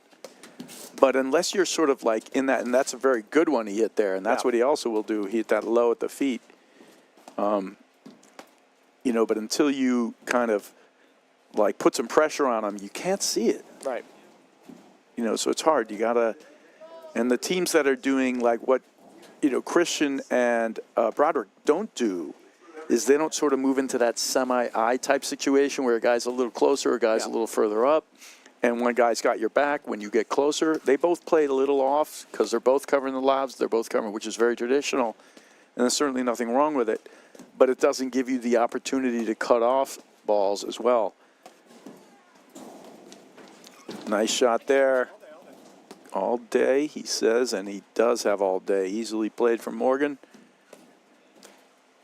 But unless you're sort of like in that, and that's a very good one he hit there, and that's what he also will do. He hit that low at the feet. You know, but until you kind of like put some pressure on him, you can't see it. Right. You know, so it's hard. You got to, and the teams that are doing like what, you know, Christian and Broderick don't do is they don't sort of move into that semi-eye type situation where a guy's a little closer, a guy's a little further up. And one guy's got your back when you get closer. They both played a little off because they're both covering the lobs. They're both covering, which is very traditional. And there's certainly nothing wrong with it. But it doesn't give you the opportunity to cut off balls as well. Nice shot there. All day, he says, and he does have all day. Easily played from Morgan.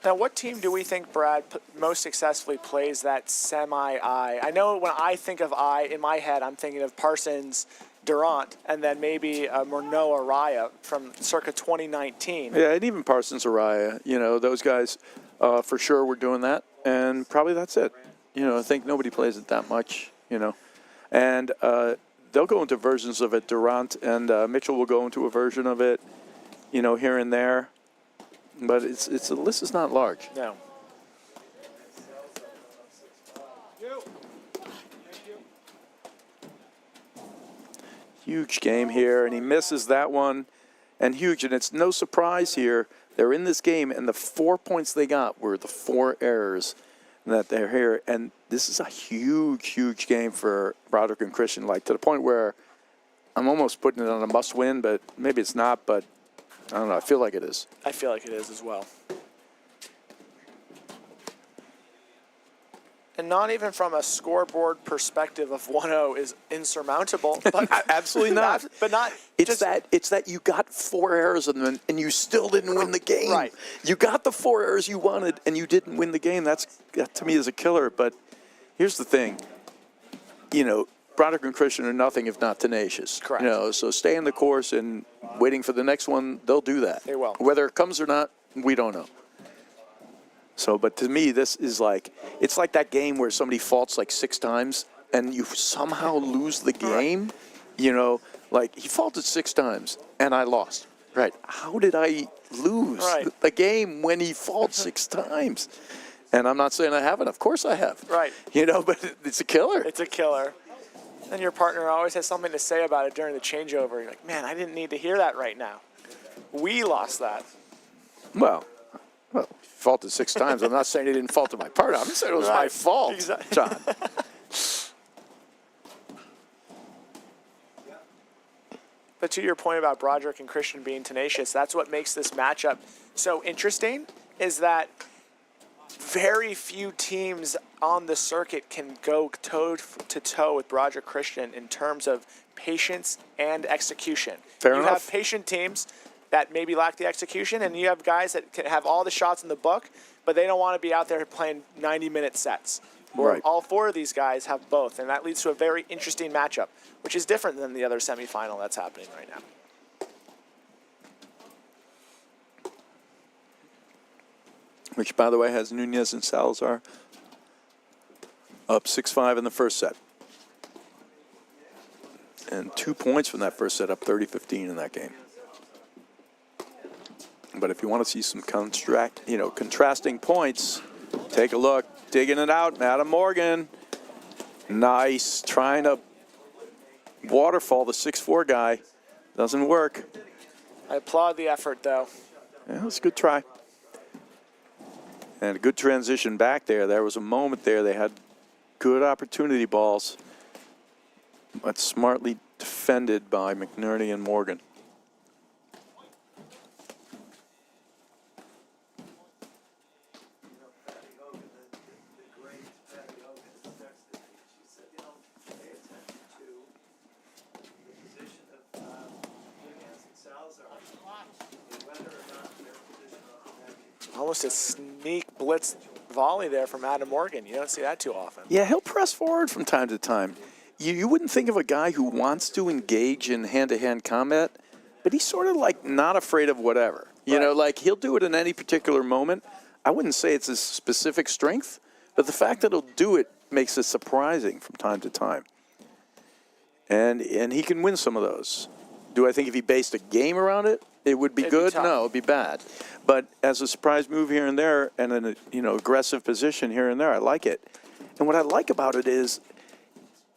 Now, what team do we think, Brad, most successfully plays that semi-eye? I know when I think of eye, in my head, I'm thinking of Parsons, Durant, and then maybe Murnau Araya from circa 2019. Yeah, and even Parsons, Araya, you know, those guys for sure were doing that, and probably that's it. You know, I think nobody plays it that much, you know. And they'll go into versions of it. Durant and Mitchell will go into a version of it, you know, here and there. But the list is not large. No. Huge game here, and he misses that one. And huge, and it's no surprise here. They're in this game, and the 4 points they got were the 4 errors that they're here. And this is a huge, huge game for Broderick and Christian, like to the point where I'm almost putting it on a must-win, but maybe it's not, but I don't know. I feel like it is. I feel like it is as well. And not even from a scoreboard perspective of 1-0 is insurmountable. But Absolutely not. But not. It's that you got 4 errors and you still didn't win the game. Right. You got the 4 errors you wanted and you didn't win the game. That to me is a killer. But here's the thing. You know, Broderick and Christian are nothing if not tenacious. Correct. You know, so stay in the course and waiting for the next one, they'll do that. They will. Whether it comes or not, we don't know. So, but to me, this is like, it's like that game where somebody faults like 6 times and you somehow lose the game. Right. You know, like he faulted 6 times and I lost. Right. How did I lose the game when he faulted 6 times? And I'm not saying I haven't. Of course I have. Right. You know, but it's a killer. It's a killer. And your partner always has something to say about it during the changeover. You're like, man, I didn't need to hear that right now. We lost that. Well, he faulted 6 times. I'm not saying he didn't fault to my partner. I'm saying it was my fault, exactly. John. But to your point about Broderick and Christian being tenacious, that's what makes this matchup so interesting, is that very few teams on the circuit can go toe-to-toe with Broderick Christian in terms of patience and execution. Fair enough. You have patient teams that maybe lack the execution, and you have guys that can have all the shots in the book, but they don't want to be out there playing 90-minute sets. Right. All 4 of these guys have both, and that leads to a very interesting matchup, which is different than the other semifinal that's happening right now. Which, by the way, has Nunez and Salazar up 6-5 in the first set. And 2 points from that first set, up 30-15 in that game. But if you want to see some contrasting points, take a look. Digging it out, Adam Morgan. Nice. Trying to waterfall the 6'4" guy. Doesn't work. I applaud the effort, though. Yeah, it was a good try. And a good transition back there. There was a moment there. They had good opportunity balls, but smartly defended by McNerney and Morgan. Almost a sneak blitz volley there from Adam Morgan. You don't see that too often. Yeah, he'll press forward from time to time. You wouldn't think of a guy who wants to engage in hand-to-hand combat, but he's sort of like not afraid of whatever. You know, like he'll do it in any particular moment. I wouldn't say it's his specific strength, but the fact that he'll do it makes it surprising from time to time. And he can win some of those. Do I think if he based a game around it, it would be good? No, it would be bad. But as a surprise move here and there, and an aggressive position here and there, I like it. And what I like about it is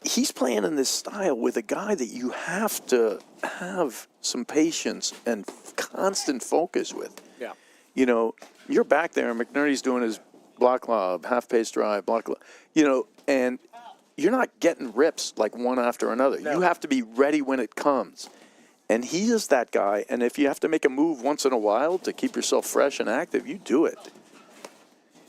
he's playing in this style with a guy that you have to have some patience and constant focus with. Yeah. You know, you're back there, and McNerney's doing his block lob, half-pace drive, block lob. You know, and you're not getting rips like one after another. No. You have to be ready when it comes. And he is that guy. And if you have to make a move once in a while to keep yourself fresh and active, you do it.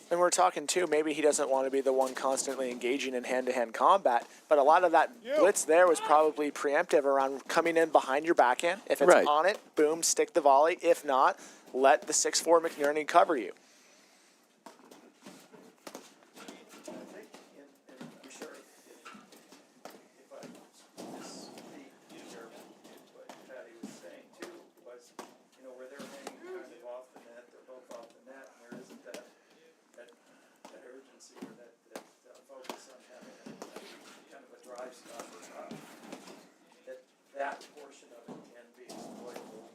And we're talking, too, maybe he doesn't want to be the one constantly engaging in hand-to-hand combat, but a lot of that blitz there was probably preemptive around coming in behind your backhand. If it's Right. on it, boom, stick the volley. If not, let the 6'4" McNerney cover you. That portion of it can be exploitable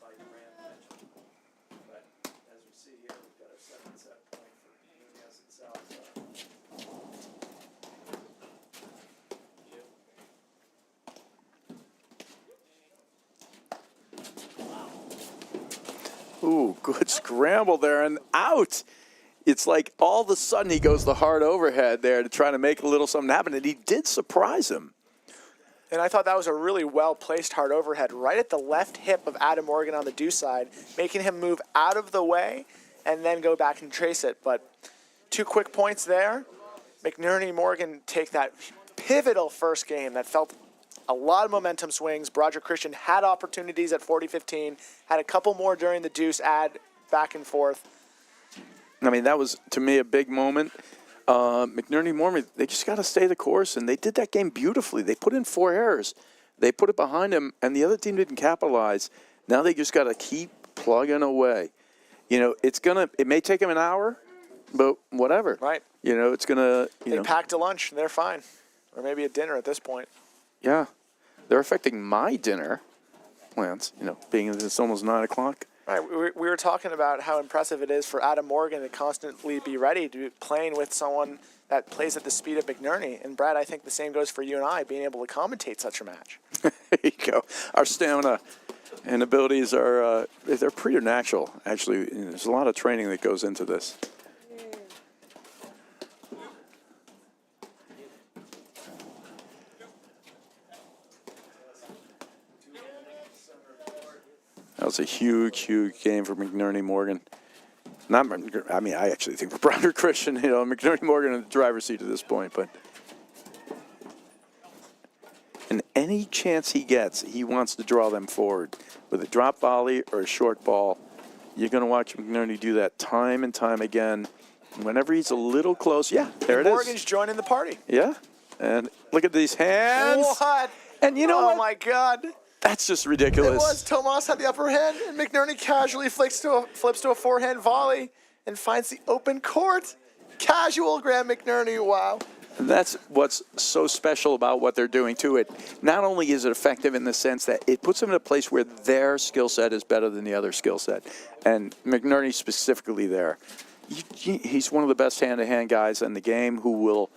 by Graham Mitchell. But as we see here, we've got a 7-set point for Nunez and Salazar. Ooh, good scramble there and out. It's like all of a sudden he goes the hard overhead there to try to make a little something happen, and he did surprise him. And I thought that was a really well-placed hard overhead right at the left hip of Adam Morgan on the deuce side, making him move out of the way and then go back and trace it. But 2 quick points there. McNerney Morgan take that pivotal first game that felt a lot of momentum swings. Broderick Christian had opportunities at 40-15, had a couple more during the deuce add back and forth. I mean, that was, to me, a big moment. McNerney Morgan, they just got to stay the course, and they did that game beautifully. They put in 4 errors. They put it behind them, and the other team didn't capitalize. Now they just got to keep plugging away. You know, it may take them an hour, but whatever. Right. You know, it's going to, They packed a lunch, and they're fine. Or maybe a dinner at this point. Yeah. They're affecting my dinner plans, you know, being that it's almost 9 o'clock. Right, we were talking about how impressive it is for Adam Morgan to constantly be ready to be playing with someone that plays at the speed of McNerney. And Brad, I think the same goes for you and I, being able to commentate such a match. There you go. Our stamina and abilities are they're preternatural. Actually, there's a lot of training that goes into this. That was a huge, huge game for McNerney Morgan. I mean, I actually think for Broderick Christian, you know, McNerney Morgan in the driver's seat at this point, but. And any chance he gets, he wants to draw them forward. With a drop volley or a short ball, you're going to watch McNerney do that time and time again. Whenever he's a little close, yeah, there it is. Morgan's joining the party. Yeah, and look at these hands. What? And you know what? Oh, my God. That's just It ridiculous. was. Tomas had the upper hand, and McNerney casually flips to a forehand volley and finds the open court. Casual Graham McNerney, wow. And that's what's so special about what they're doing to it. Not only is it effective in the sense that it puts them in a place where their skill set is better than the other skill set, and McNerney specifically there. He's one of the best hand-to-hand guys in the game who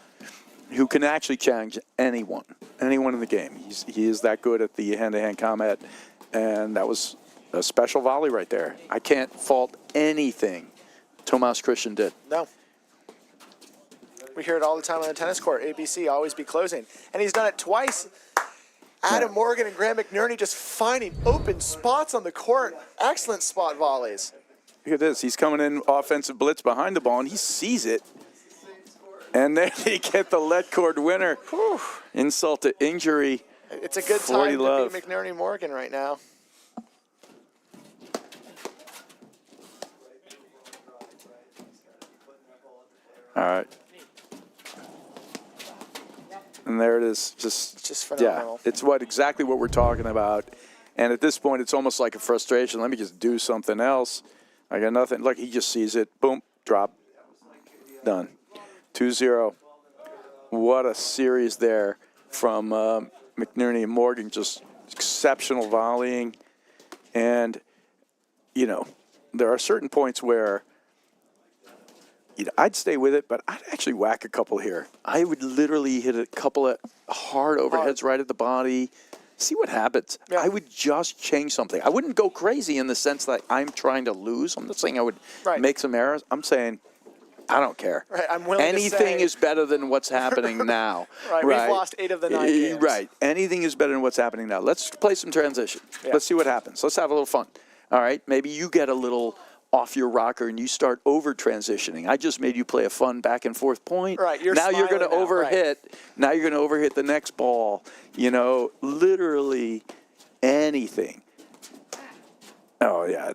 can actually challenge anyone in the game. He is that good at the hand-to-hand combat, and that was a special volley right there. I can't fault anything Tomas Christian did. No. We hear it all the time on the tennis court. ABC, always be closing. And he's done it twice. Adam Morgan and Graham McNerney just finding open spots on the court. Excellent spot volleys. Look at this. He's coming in offensive blitz behind the ball, and he sees it. And then they get the let cord winner. Whew. Insult to injury. It's a good time to be McNerney Morgan right now. All right. And there it is. Just phenomenal. Yeah, it's exactly what we're talking about. And at this point, it's almost like a frustration. Let me just do something else. I got nothing. Look, he just sees it. Boom, drop. Done. 2-0. What a series there from McNerney and Morgan. Just exceptional volleying. And, you know, there are certain points where I'd stay with it, but I'd actually whack a couple here. I would literally hit a couple of hard overheads right at the body. See what happens. Yeah. I would just change something. I wouldn't go crazy in the sense that I'm trying to lose. I'm not saying I would make some errors. I'm saying I don't care. Right, I'm willing Anything to say, is better than what's happening now. right, we've lost 8 of the 9 games. Right. Anything is better than what's happening now. Let's play some transition. Yeah. Let's see what happens. Let's have a little fun. All right. Maybe you get a little off your rocker and you start over transitioning. I just made you play a fun back and forth point. Right. You're now you're going to smiling now, right. overhit. Now you're going to overhit the next ball. You know, literally anything. Oh, yeah.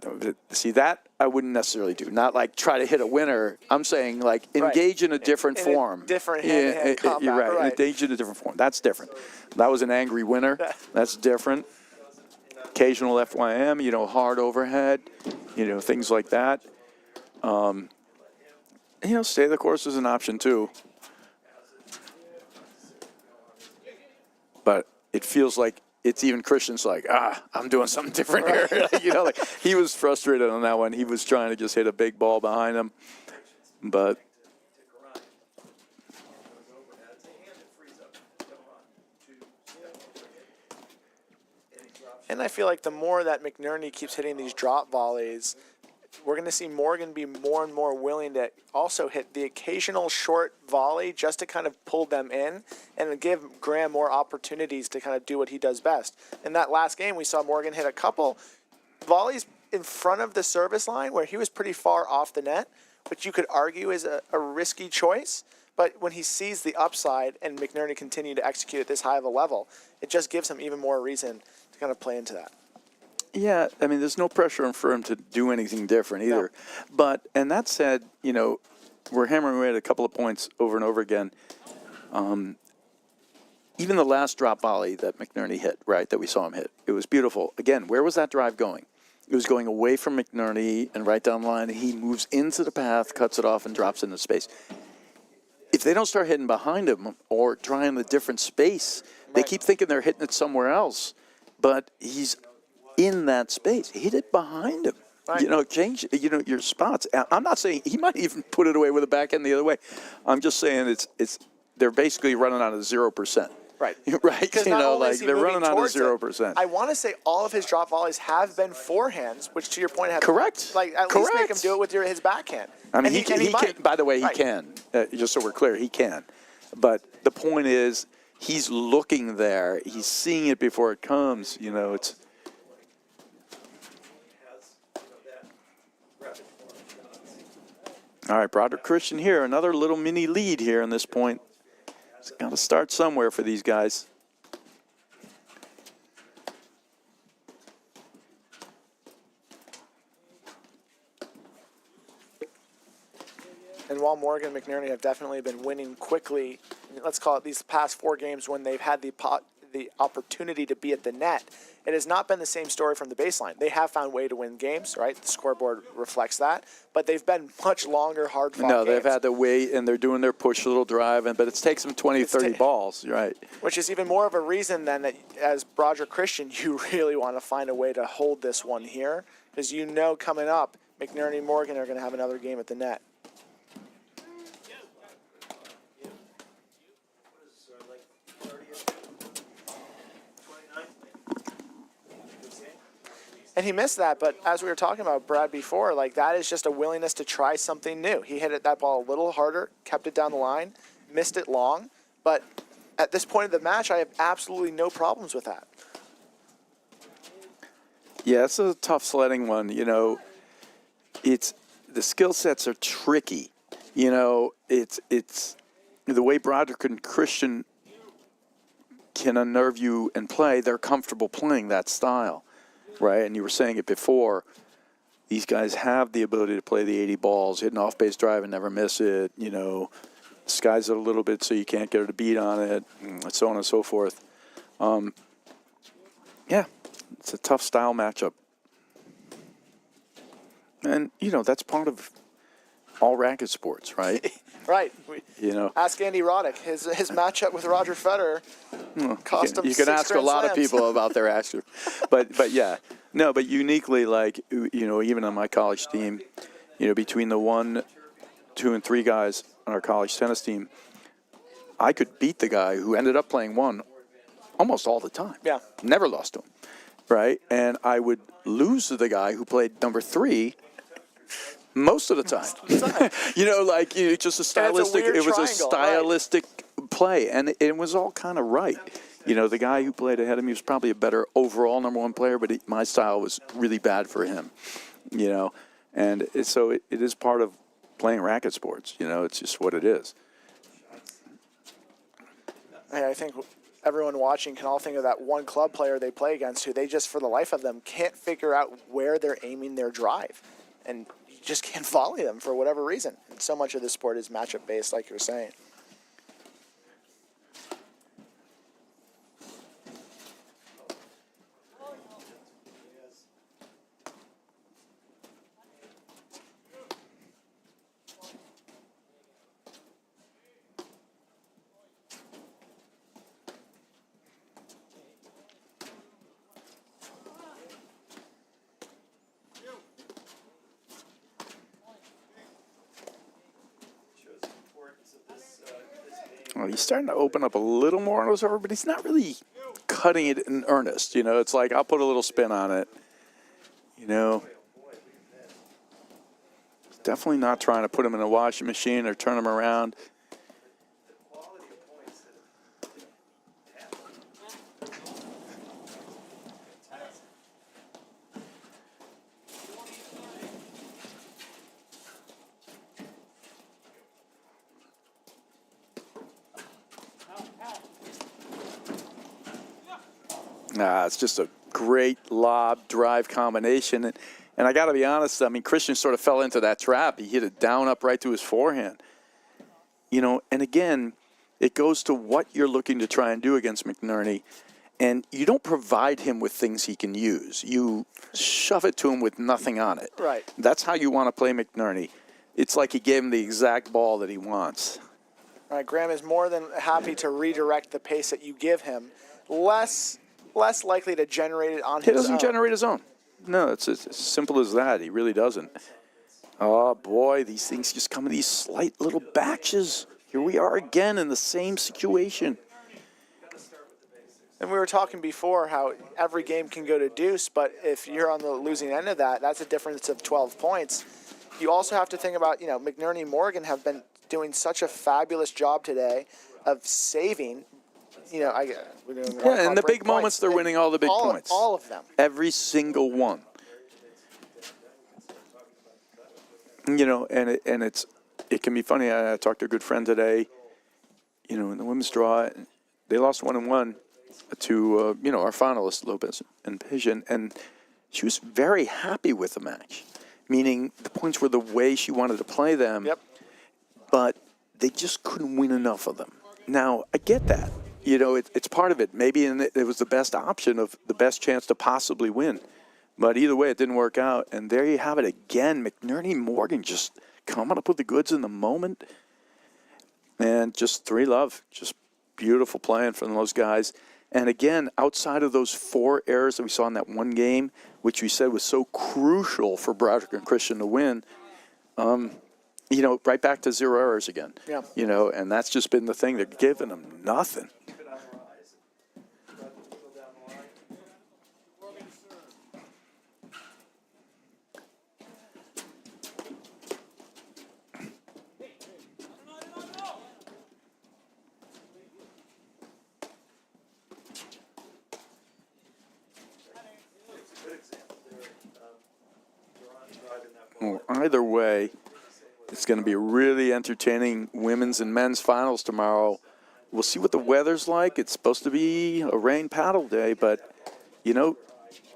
See, that I wouldn't necessarily do. Not like try to hit a winner. I'm saying like engage in a different form. Different hand-to-hand combat. You're right. Engage in a different form. That's different. That was an angry winner. That's different. Occasional FYM, you know, hard overhead, you know, things like that. You know, stay the course is an option too. But it feels like it's even Christian's like, I'm doing something different here. You know, like he was frustrated on that one. He was trying to just hit a big ball behind him. But and I feel like the more that McNerney keeps hitting these drop volleys, we're going to see Morgan be more and more willing to also hit the occasional short volley just to kind of pull them in and give Graham more opportunities to kind of do what he does best. In that last game, we saw Morgan hit a couple volleys in front of the service line where he was pretty far off the net, which you could argue is a risky choice. But when he sees the upside and McNerney continue to execute at this high of a level, it just gives him even more reason to kind of play into that. yeah, I mean, there's no pressure for him to do anything different either. No. But, and that said, you know, we're hammering away at a couple of points over and over again. Even the last drop volley that McNerney hit, right, that we saw him hit, it was beautiful. Again, where was that drive going? It was going away from McNerney and right down the line. He moves into the path, cuts it off, and drops into space. If they don't start hitting behind him or trying a different space, they keep thinking they're hitting it somewhere else. But he's in that space. Hit it behind him. Right. You know, change, you know, your spots. I'm not saying he might even put it away with a backhand the other way. I'm just saying they're basically running out of 0%. Right. Right. You know, like they're running out of 0%. I want to say all of his drop volleys have been forehands, which to your point have Correct. Like at least make him do it with his backhand. I mean, and he can. By the way, he can. Just so we're clear, he can. But the point is, he's looking there. He's seeing it before it comes. You know, it's. All right, Broderick Christian here. Another little mini lead here in this point. It's got to start somewhere for these guys. And while Morgan and McNerney have definitely been winning quickly, let's call it these past 4 games when they've had the opportunity to be at the net, it has not been the same story from the baseline. They have found a way to win games, right? The scoreboard reflects that, but they've been much longer, hard-fought No, games. they've had to wait, and they're doing their push little drive, but it takes them 20, 30 balls, right? Which is even more of a reason then that as Broderick Christian, you really want to find a way to hold this one here, because you know coming up, McNerney and Morgan are going to have another game at the net. And he missed that, but as we were talking about, Brad, before, like that is just a willingness to try something new. He hit that ball a little harder, kept it down the line, missed it long, but at this point of the match, I have absolutely no problems with that. Yeah, it's a tough sledding one. You know, it's the skill sets are tricky. You know, it's the way Broderick and Christian can unnerve you and play. They're comfortable playing that style. Right, and you were saying it before, these guys have the ability to play the 80 balls, hit an off-base drive and never miss it, you know, skies it a little bit so you can't get a beat on it, and so on and so forth. Yeah, it's a tough style matchup. And, you know, that's part of all racket sports, right? Right. You know, ask Andy Roddick. His matchup with Roger Federer cost him 6 You can ask a lot of people about their action. But yeah. No, but uniquely, like, you know, even on my college team, you know, between the 1, 2, and 3 guys on our college tennis team, I could beat the guy who ended up playing 1 almost all the time. Yeah. Never lost to him. Right? And I would lose to the guy who played number 3 Most of the time. Just a stylistic. weird It was a triangle, stylistic play, and it was all kind of right. The guy who played ahead of me was probably a better overall number one player, but my style was really bad for him. And so it is part of playing racket sports. It's just what it is. Hey, I think everyone watching can all think of that one club player they play against who they just, for the life of them, can't figure out where they're aiming their drive. And you just can't volley them for whatever reason. And so much of this sport is matchup based, like you're saying. Well, he's starting to open up a little more on those over, but he's not really cutting it in earnest. It's like, I'll put a little spin on it. Definitely not trying to put him in a washing machine or turn him around. It's just a great lob drive combination. And I got to be honest, Christian sort of fell into that trap. He hit it down up right to his forehand. And again, it goes to what you're looking to try and do against McNerney. And you don't provide him with things he can use. You shove it to him with nothing on it. Right. That's how you want to play McNerney. It's like he gave him the exact ball that he wants. All right, Graham is more than happy to redirect the pace that you give him. Less likely to generate it on his own. He doesn't generate his own. No, it's as simple as that. He really doesn't. Oh, boy, these things just come in these slight little batches. Here we are again in the same situation. And we were talking before how every game can go to deuce, but if you're on the losing end of that, that's a difference of 12 points. You also have to think about, McNerney and Morgan have been doing such a fabulous job today of saving. In the big moments, they're winning all the big points. All of them. Every single one. And it can be funny. I talked to a good friend today. In the women's draw, they lost 1-1 to our finalist Lopez and Pigeon, and she was very happy with the match. Meaning the points were the way she wanted to play them. Yep. But they just couldn't win enough of them. Now I get that. It's part of it. Maybe it was the best option of the best chance to possibly win. But either way, it didn't work out. And there you have it again. McNerney Morgan just coming up with the goods in the moment. And just 3-love. Just beautiful playing from those guys. And again, outside of those 4 errors that we saw in that one game, which we said was so crucial for Broderick and Christian to win, right back to 0 errors again. Yeah. And that's just been the thing. They're giving them nothing. Well, either way, it's going to be a really entertaining women's and men's finals tomorrow. We'll see what the weather's like. It's supposed to be a rain paddle day, but,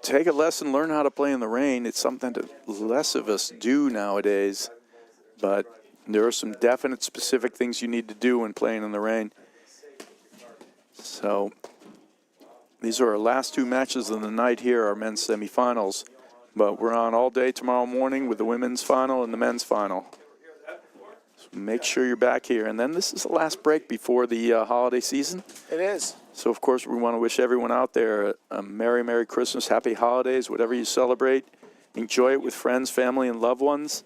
take a lesson, learn how to play in the rain. It's something that less of us do nowadays, but there are some definite specific things you need to do when playing in the rain. So these are our last 2 matches of the night here, our men's semifinals. But we're on all day tomorrow morning with the women's final and the men's final. So make sure you're back here. And then this is the last break before the holiday season. It is. So, of course, we want to wish everyone out there a Merry, Merry Christmas, Happy Holidays, whatever you celebrate. Enjoy it with friends, family, and loved ones.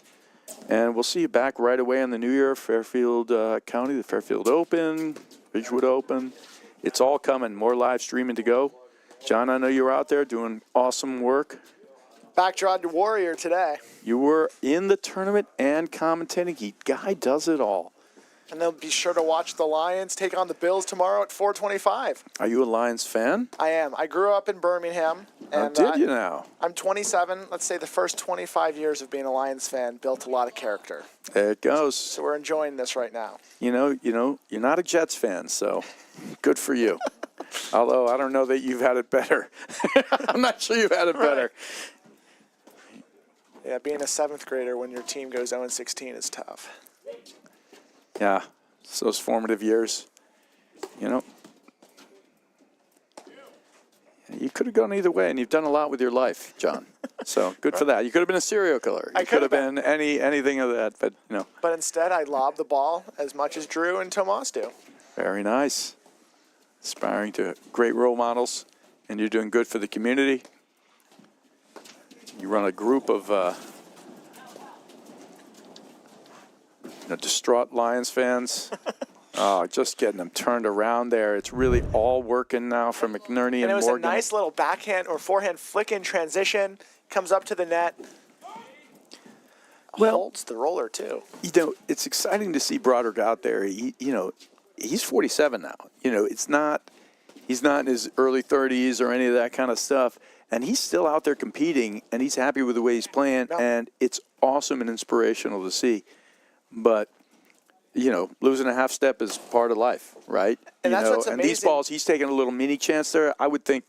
And we'll see you back right away in the new year, Fairfield County, the Fairfield Open, Ridgewood Open. It's all coming. More live streaming to go. John, I know you're out there doing awesome work. Backdrawn warrior today. You were in the tournament and commentating. Guy does it all. And they'll be sure to watch the Lions take on the Bills tomorrow at 4:25. Are you a Lions fan? I am. I grew up in Birmingham. How And did you now? I'm 27. Let's say the first 25 years of being a Lions fan built a lot of character. There it goes. So we're enjoying this right now. You know, you're not a Jets fan, so good for you. Although I don't know that you've had it better. I'm not sure you've had it better. Yeah, being a 7th grader when your team goes 0-16 is tough. Yeah, it's those formative years. You know, you could have gone either way, and you've done a lot with your life, John. So good for that. You could have been a serial killer. You could have been anything of that, but you know. But instead, I lobbed the ball as much as Drew and Tomas do. Very nice. Aspiring to great role models, and you're doing good for the community. You run a group of distraught Lions fans. Just getting them turned around there. It's really all working now for McNerney and it was Morgan. a nice little backhand or forehand flick in transition. Comes up to the net. Holds the roller too. You know, it's exciting to see Broderick out there. He's 47 now. You know, he's not in his early 30s or any of that kind of stuff. And he's still out there competing, and he's happy with the way he's playing. No. And it's awesome and inspirational to see. But, you know, losing a half step is part of life, right? And that's what's amazing. And these balls, he's taking a little mini chance there. I would think,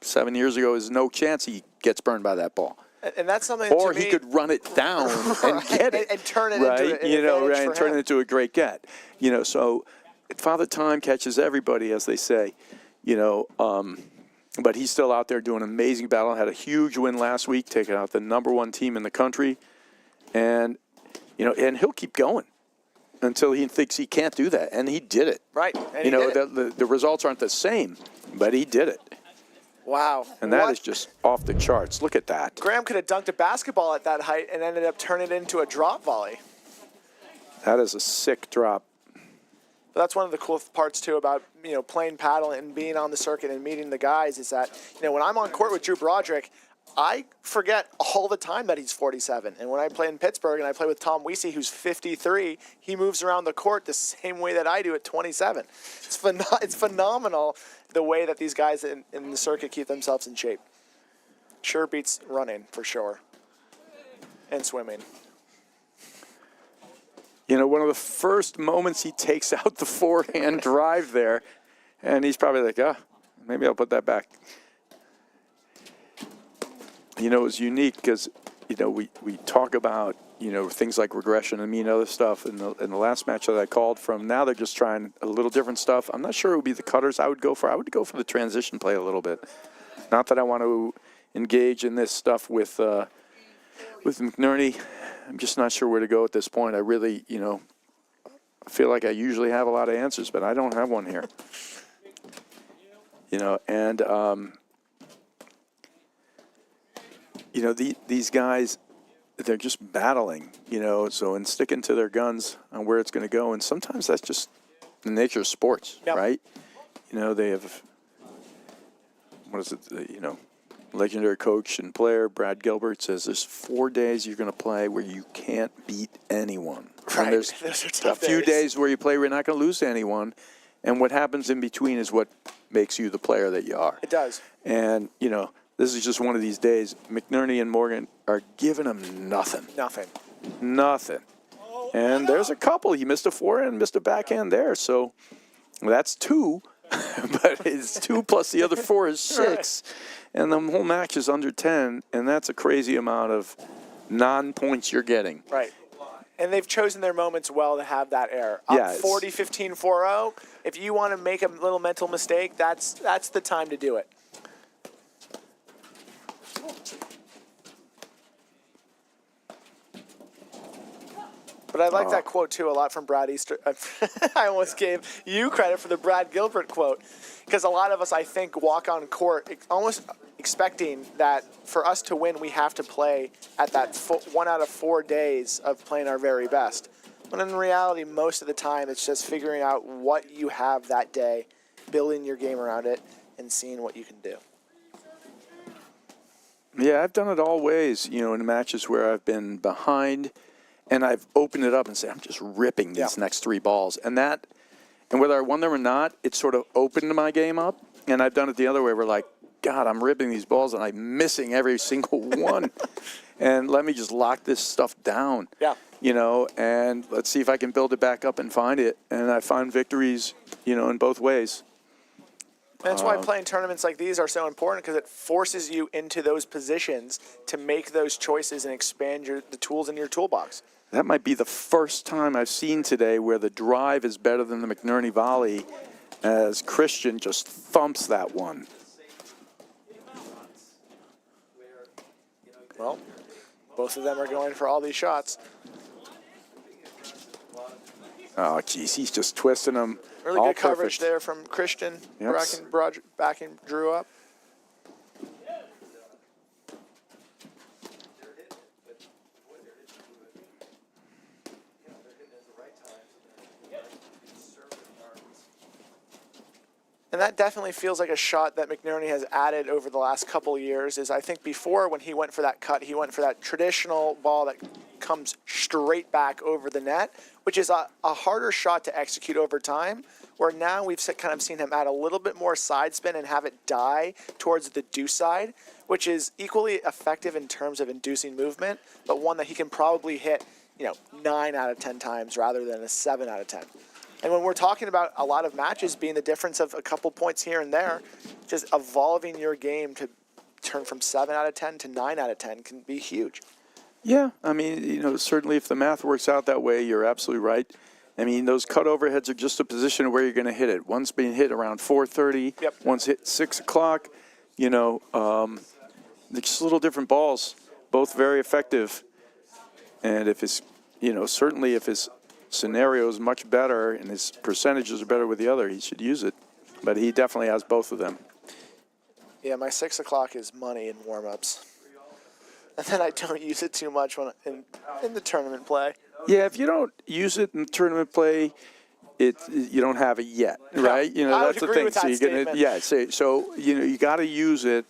7 years ago, there's no chance he gets burned by that ball. And that's something. Or to he me, could run it down and get it, and turn it right? into Turn it into a great get. So Father Time catches everybody, as they say. But he's still out there doing an amazing battle. Had a huge win last week, taking out the #1 team in the country, and he'll keep going until he thinks he can't do that, and he did it. Right. And the results aren't the same, but he did it. Wow. And that is just off the charts. Look at that. Graham could have dunked a basketball at that height and ended up turning it into a drop volley. That is a sick drop. But that's one of the cool parts, too, about, playing paddle and being on the circuit and meeting the guys is that, when I'm on court with Drew Broderick, I forget all the time that he's 47. And when I play in Pittsburgh and I play with Tom Weesey, who's 53, he moves around the court the same way that I do at 27. It's phenomenal the way that these guys in the circuit keep themselves in shape. Sure beats running, for sure, and swimming. One of the first moments he takes out the forehand drive there, and he's probably like, maybe I'll put that back. It was unique because, we talk about, things like regression and other stuff in the last match that I called from. Now they're just trying a little different stuff. I'm not sure it would be the cutters I would go for. I would go for the transition play a little bit. Not that I want to engage in this stuff with McNerney. I'm just not sure where to go at this point. I really, I feel like I usually have a lot of answers, but I don't have one here. These guys, they're just battling, so and sticking to their guns on where it's going to go. And sometimes that's just the nature of sports, right? They have, legendary coach and player Brad Gilbert says there's 4 days you're going to play where you can't beat anyone. Right. And there's Those are tough a few days where you play where you're not going to lose to anyone. And what happens in between is what makes you the player that you are. It does. And, this is just one of these days. McNerney and Morgan are giving him nothing. Nothing. And there's a couple. He missed a forehand, missed a backhand there. So that's 2. But it's 2 plus the other 4 is 6. And the whole match is under 10. And that's a crazy amount of non-points you're getting. Right. And they've chosen their moments well to have that error. Up 40-15, 4-0. If you want to make a little mental mistake, that's the time to do it. But I like that quote, too, a lot from Brad Easter. I almost gave you credit for the Brad Gilbert quote. Because a lot of us, I think, walk on court almost expecting that for us to win, we have to play at that 1 out of 4 days of playing our very best. But in reality, most of the time, it's just figuring out what you have that day, building your game around it, and seeing what you can do. Yeah, I've done it all ways, you know, in matches where I've been behind and I've opened it up and said, I'm just ripping these next 3 balls. And whether I won them or not, it sort of opened my game up. And I've done it the other way where, like, God, I'm ripping these balls and I'm missing every single one. And let me just lock this stuff down. Yeah. You know, and let's see if I can build it back up and find it. And I find victories, you know, in both ways. That's why playing tournaments like these are so important, because it forces you into those positions to make those choices and expand the tools in your toolbox. That might be the first time I've seen today where the drive is better than the McNerney volley, as Christian just thumps that one. Well, both of them are going for all these shots. Oh, geez, he's just twisting them. Really all good coverage perfect. there from Christian, Yep. backing Drew up. And that definitely feels like a shot that McNerney has added over the last couple of years. Is I think before, when he went for that cut, he went for that traditional ball that comes straight back over the net, which is a harder shot to execute over time, where now we've kind of seen him add a little bit more side spin and have it die towards the deuce side, which is equally effective in terms of inducing movement, but one that he can probably hit, 9 out of 10 times rather than a 7 out of 10. And when we're talking about a lot of matches being the difference of a couple points here and there, just evolving your game to turn from 7 out of 10 to 9 out of 10 can be huge. Yeah, I mean, certainly if the math works out that way, you're absolutely right. I mean, those cut overheads are just a position where you're going to hit it. One's being hit around 4:30. Yep. One's hit 6 o'clock. They're just little different balls, both very effective. And if it's, certainly if his scenario is much better and his percentages are better with the other, he should use it. But he definitely has both of them. Yeah, my 6 o'clock is money in warm-ups. And then I don't use it too much when in the tournament play. Yeah, if you don't use it in tournament play, you don't have it yet, right? I would That's the agree thing. with that statement. You got to use it,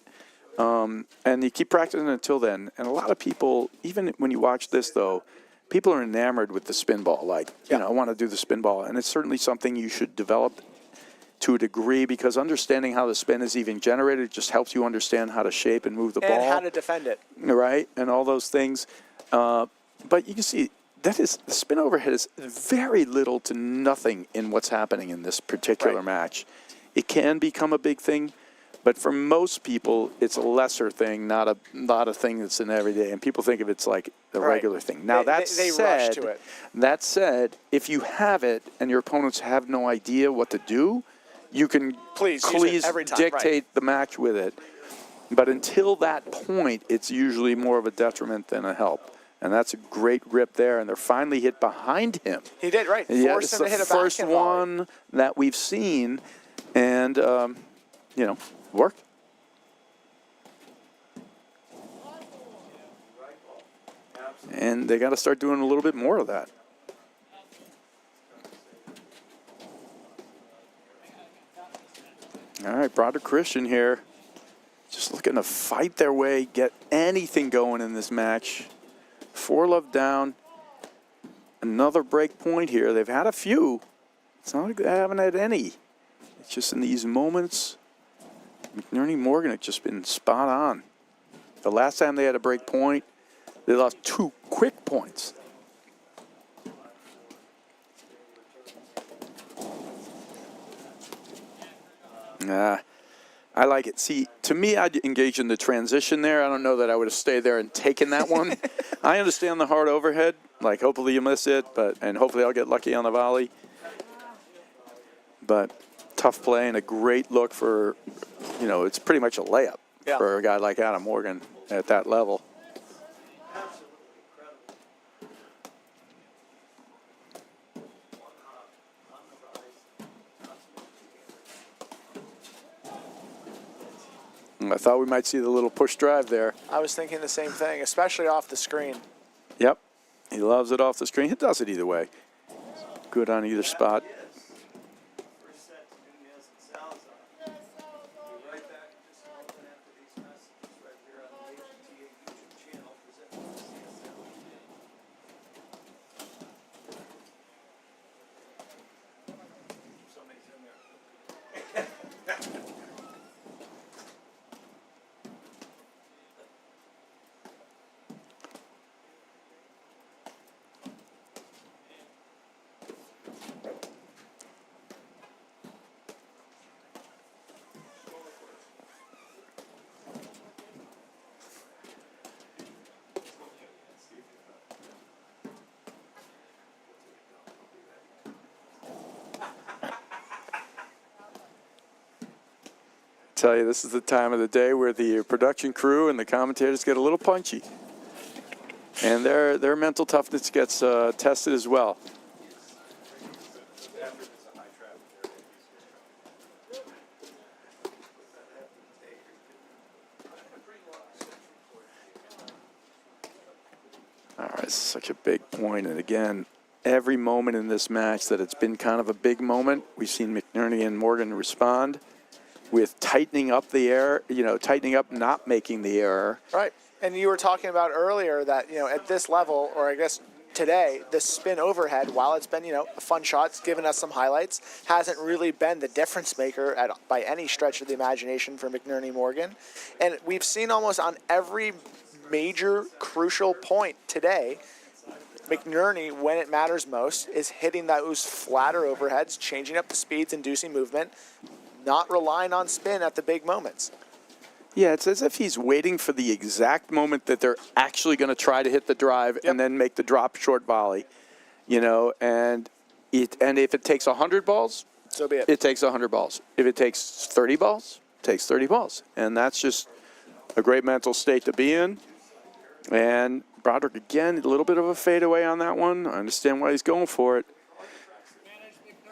and you keep practicing until then. And a lot of people, even when you watch this, though, people are enamored with the spin ball. Like, I want to do the spin ball, and it's certainly something you should develop to a degree, because understanding how the spin is even generated just helps you understand how to shape and move the ball. And how to defend it. Right, and all those things. But you can see the spin overhead is very little to nothing in what's happening in this particular match. It can become a big thing, but for most people, it's a lesser thing, not a thing that's an everyday. And people think of it's like a regular thing. Now, they rush to it. That said, if you have it and your opponents have no idea what to do, you can please use it every time, dictate the match with it. But until that point, it's usually more of a detriment than a help. And that's a great rip there, and they're finally hit behind him. He did, right. Yeah, Forced it's him the to hit a first backhand volley. one that we've seen, and, worked. And they got to start doing a little bit more of that. All right, Broderick Christian here. Just looking to fight their way, get anything going in this match. 4-love down. Another break point here. They've had a few. It's not like they haven't had any. It's just in these moments, McNerney Morgan have just been spot on. The last time they had a break point, they lost 2 quick points. I like it. See, to me, I'd engage in the transition there. I don't know that I would have stayed there and taken that one. I understand the hard overhead. Like, hopefully you miss it, and hopefully I'll get lucky on the volley. But tough play and a great look for, it's pretty much a layup for a guy like Adam Morgan at that level. I thought we might see the little push drive there. I was thinking the same thing, especially off the screen. Yep. He loves it off the screen. He does it either way. Good on either spot. tell you, this is the time of the day where the production crew and the commentators get a little punchy. And their mental toughness gets tested as well. All right, this is such a big point. And again, every moment in this match that it's been kind of a big moment, we've seen McNerney and Morgan respond with tightening up the air, tightening up, not making the error. Right. And you were talking about earlier that, at this level, or I guess today, the spin overhead, while it's been, a fun shot, it's given us some highlights, hasn't really been the difference maker by any stretch of the imagination for McNerney Morgan. And we've seen almost on every major crucial point today, McNerney, when it matters most, is hitting those flatter overheads, changing up the speeds, inducing movement, not relying on spin at the big moments. Yeah, it's as if he's waiting for the exact moment that they're actually going to try to hit the drive and then make the drop short volley, and if it takes 100 balls, so be it. It takes 100 balls. If it takes 30 balls, it takes 30 balls. And that's just a great mental state to be in. And Broderick, again, a little bit of a fadeaway on that one. I understand why he's going for it.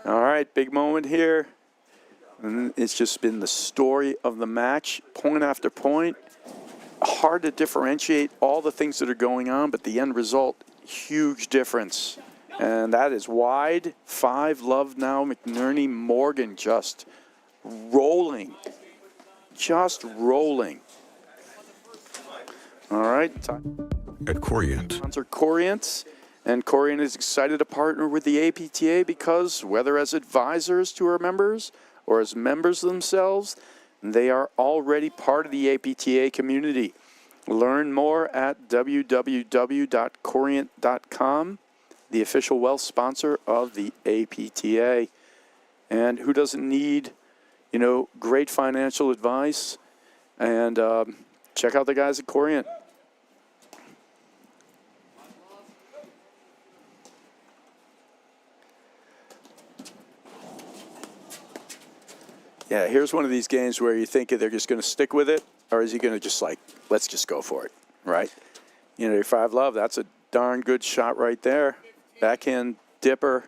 All right, big moment here. And it's just been the story of the match, point after point. Hard to differentiate all the things that are going on, but the end result, huge difference. And that is wide. 5 love now. McNerney Morgan just rolling. Just rolling. All right. At Corient, Sponsor Corient. And Corient is excited to partner with the APTA because whether as advisors to our members or as members themselves, they are already part of the APTA community. Learn more at www.corient.com, the official wealth sponsor of the APTA. And who doesn't need, great financial advice? And check out the guys at Corient. Yeah, here's one of these games where you think they're just going to stick with it, or is he going to just let's just go for it, right? Your 5 love, that's a darn good shot right there. Backhand dipper.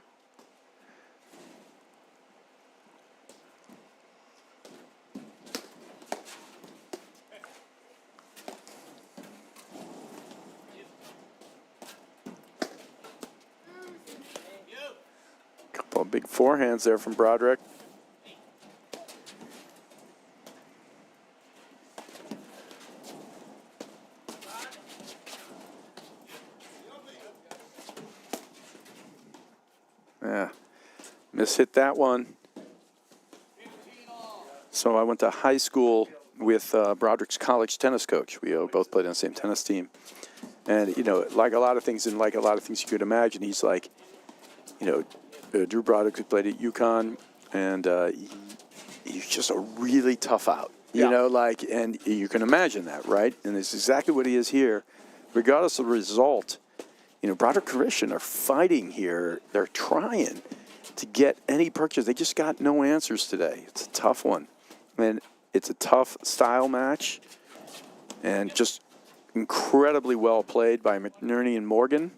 Couple of big forehands there from Broderick. Yeah, hit that one. So I went to high school with Broderick's college tennis coach. We both played on the same tennis team. And, like a lot of things you could imagine, he's like, Drew Broderick, who played at UConn, and he's just a really tough out. And you can imagine that, right? And it's exactly what he is here. Regardless of the result, Broderick and Christian are fighting here. They're trying to get any purchase. They just got no answers today. It's a tough one. And it's a tough style match. And just incredibly well played by McNerney and Morgan.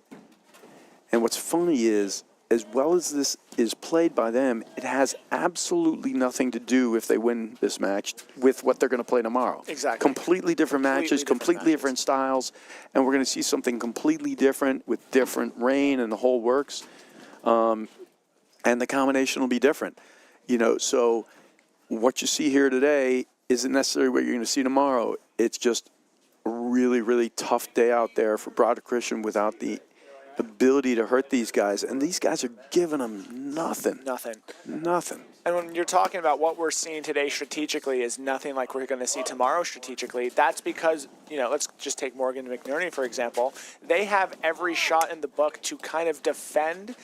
And what's funny is, as well as this is played by them, it has absolutely nothing to do, if they win this match, with what they're going to play tomorrow. Exactly. Completely different matches, completely different styles, and we're going to see something completely different with different rain and the whole works. And the combination will be different. So what you see here today isn't necessarily what you're going to see tomorrow. It's just a really, really tough day out there for Broderick Christian without the ability to hurt these guys, and these guys are giving them nothing. Nothing. And when you're talking about what we're seeing today strategically is nothing like we're going to see tomorrow strategically, that's because, let's just take Morgan and McNerney, for example. They have every shot in the book to kind of defend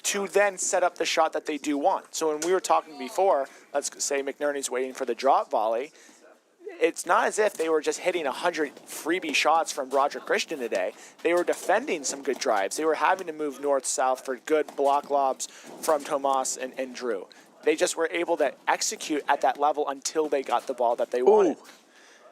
to then set up the shot that they do want. So when we were talking before, let's say McNerney's waiting for the drop volley, it's not as if they were just hitting 100 freebie shots from Broderick Christian today. They were defending some good drives. They were having to move north-south for good block lobs from Tomas and Drew. They just were able to execute at that level until they got the ball that they wanted. Ooh.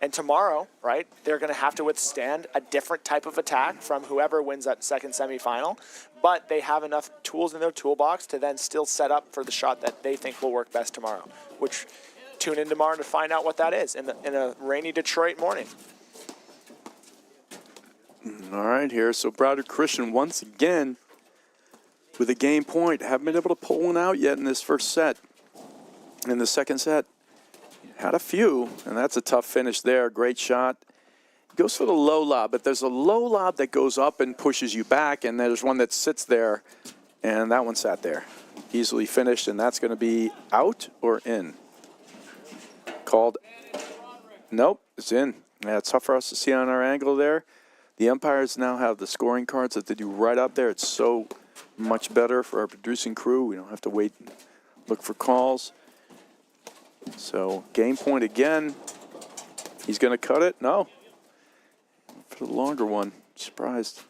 And tomorrow, right, they're going to have to withstand a different type of attack from whoever wins that second semifinal. But they have enough tools in their toolbox to then still set up for the shot that they think will work best tomorrow, which tune in tomorrow to find out what that is in a rainy Detroit morning. All right, here. So Broderick Christian once again with a game point. Haven't been able to pull one out yet in this first set. In the second set, had a few, and that's a tough finish there. Great shot. Goes for the low lob, but there's a low lob that goes up and pushes you back, and there's one that sits there, and that one sat there. Easily finished, and that's going to be out or in. Called. Nope, it's in. Yeah, it's tough for us to see on our angle there. The umpires now have the scoring cards that they do right up there. It's so much better for our producing crew. We don't have to wait and look for calls. So game point again. He's going to cut it? No. For the longer one. Surprised.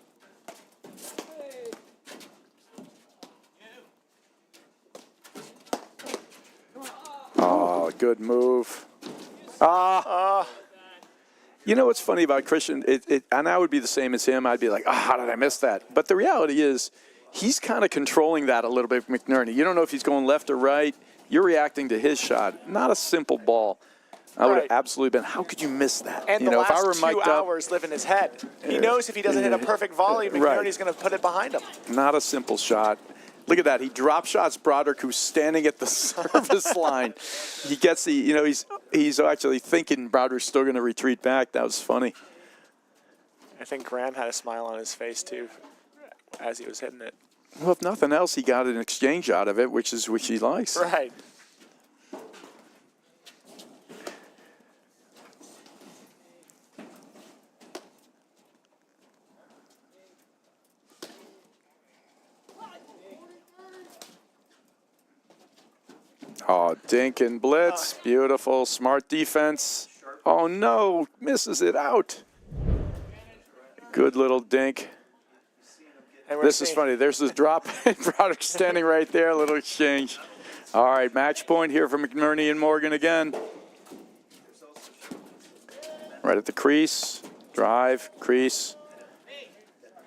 Oh, good move. You know what's funny about Christian? And I would be the same as him. I'd be like, how did I miss that? But the reality is, he's kind of controlling that a little bit, McNerney. You don't know if he's going left or right. You're reacting to his shot. Not a simple ball. I would have absolutely been, how could you miss that? And you the know, last if I were 2 mic'd hours live in his head. He knows if he doesn't hit a perfect volley, McNerney's going to put it behind him. Not a simple shot. Look at that. He drop shots Broderick, who's standing at the service line. He gets the, you know, he's actually thinking Broderick's still going to retreat back. That was funny. I think Graham had a smile on his face, too, as he was hitting it. Well, if nothing else, he got an exchange out of it, which he likes. Right. Oh, dink and blitz. Beautiful. Smart defense. Oh, no. Misses it out. Good little dink. This is funny. There's this drop. Broderick standing right there. A little exchange. All right, match point here for McNerney and Morgan again. Right at the crease. Drive, crease.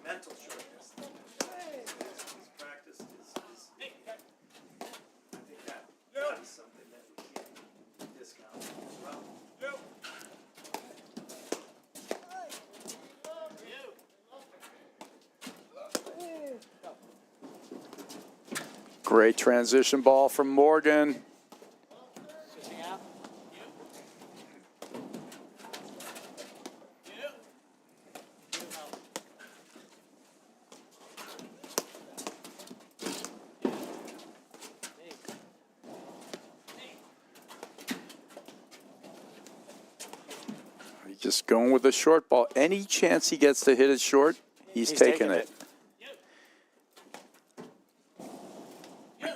Mental sharpness. Practice is I think that's something that we can't discount as well. Great transition ball from Morgan. He's just going with the short ball. Any chance he gets to hit it short, he's taking it.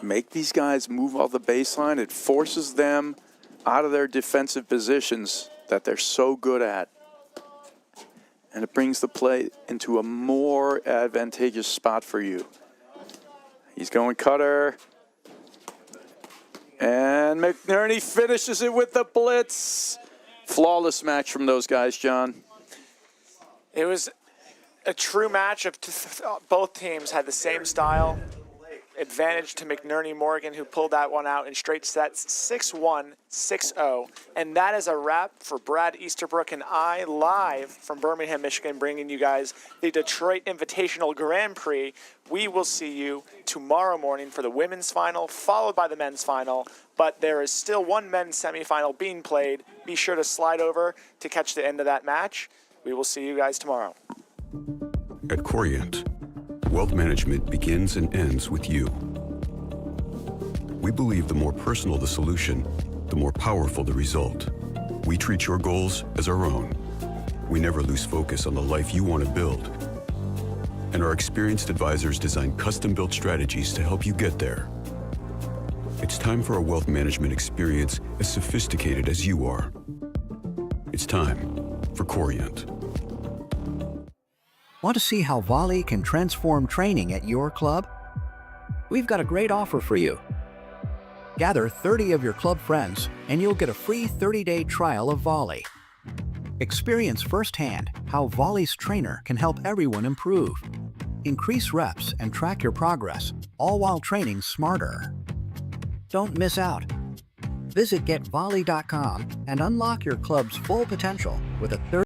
Make these guys move off the baseline. It forces them out of their defensive positions that they're so good at. And it brings the play into a more advantageous spot for you. He's going cutter. And McNerney finishes it with the blitz. Flawless match from those guys, John. It was a true match of both teams had the same style. Advantage to McNerney Morgan, who pulled that one out in straight sets, 6-1, 6-0. And that is a wrap for Brad Easterbrook and I, live from Birmingham, Michigan, bringing you guys the Detroit Invitational Grand Prix. We will see you tomorrow morning for the women's final, followed by the men's final. But there is still one men's semifinal being played. Be sure to slide over to catch the end of that match. We will see you guys tomorrow. At Corient, wealth management begins and ends with you. We believe the more personal the solution, the more powerful the result. We treat your goals as our own. We never lose focus on the life you want to build. And our experienced advisors design custom-built strategies to help you get there. It's time for a wealth management experience as sophisticated as you are. It's time for Corient. Want to see how volley can transform training at your club? We've got a great offer for you. Gather 30 of your club friends and you'll get a free 30-day trial of volley. Experience firsthand how volley's trainer can help everyone improve. Increase reps and track your progress, all while training smarter. Don't miss out. Visit getvolley.com and unlock your club's full potential with a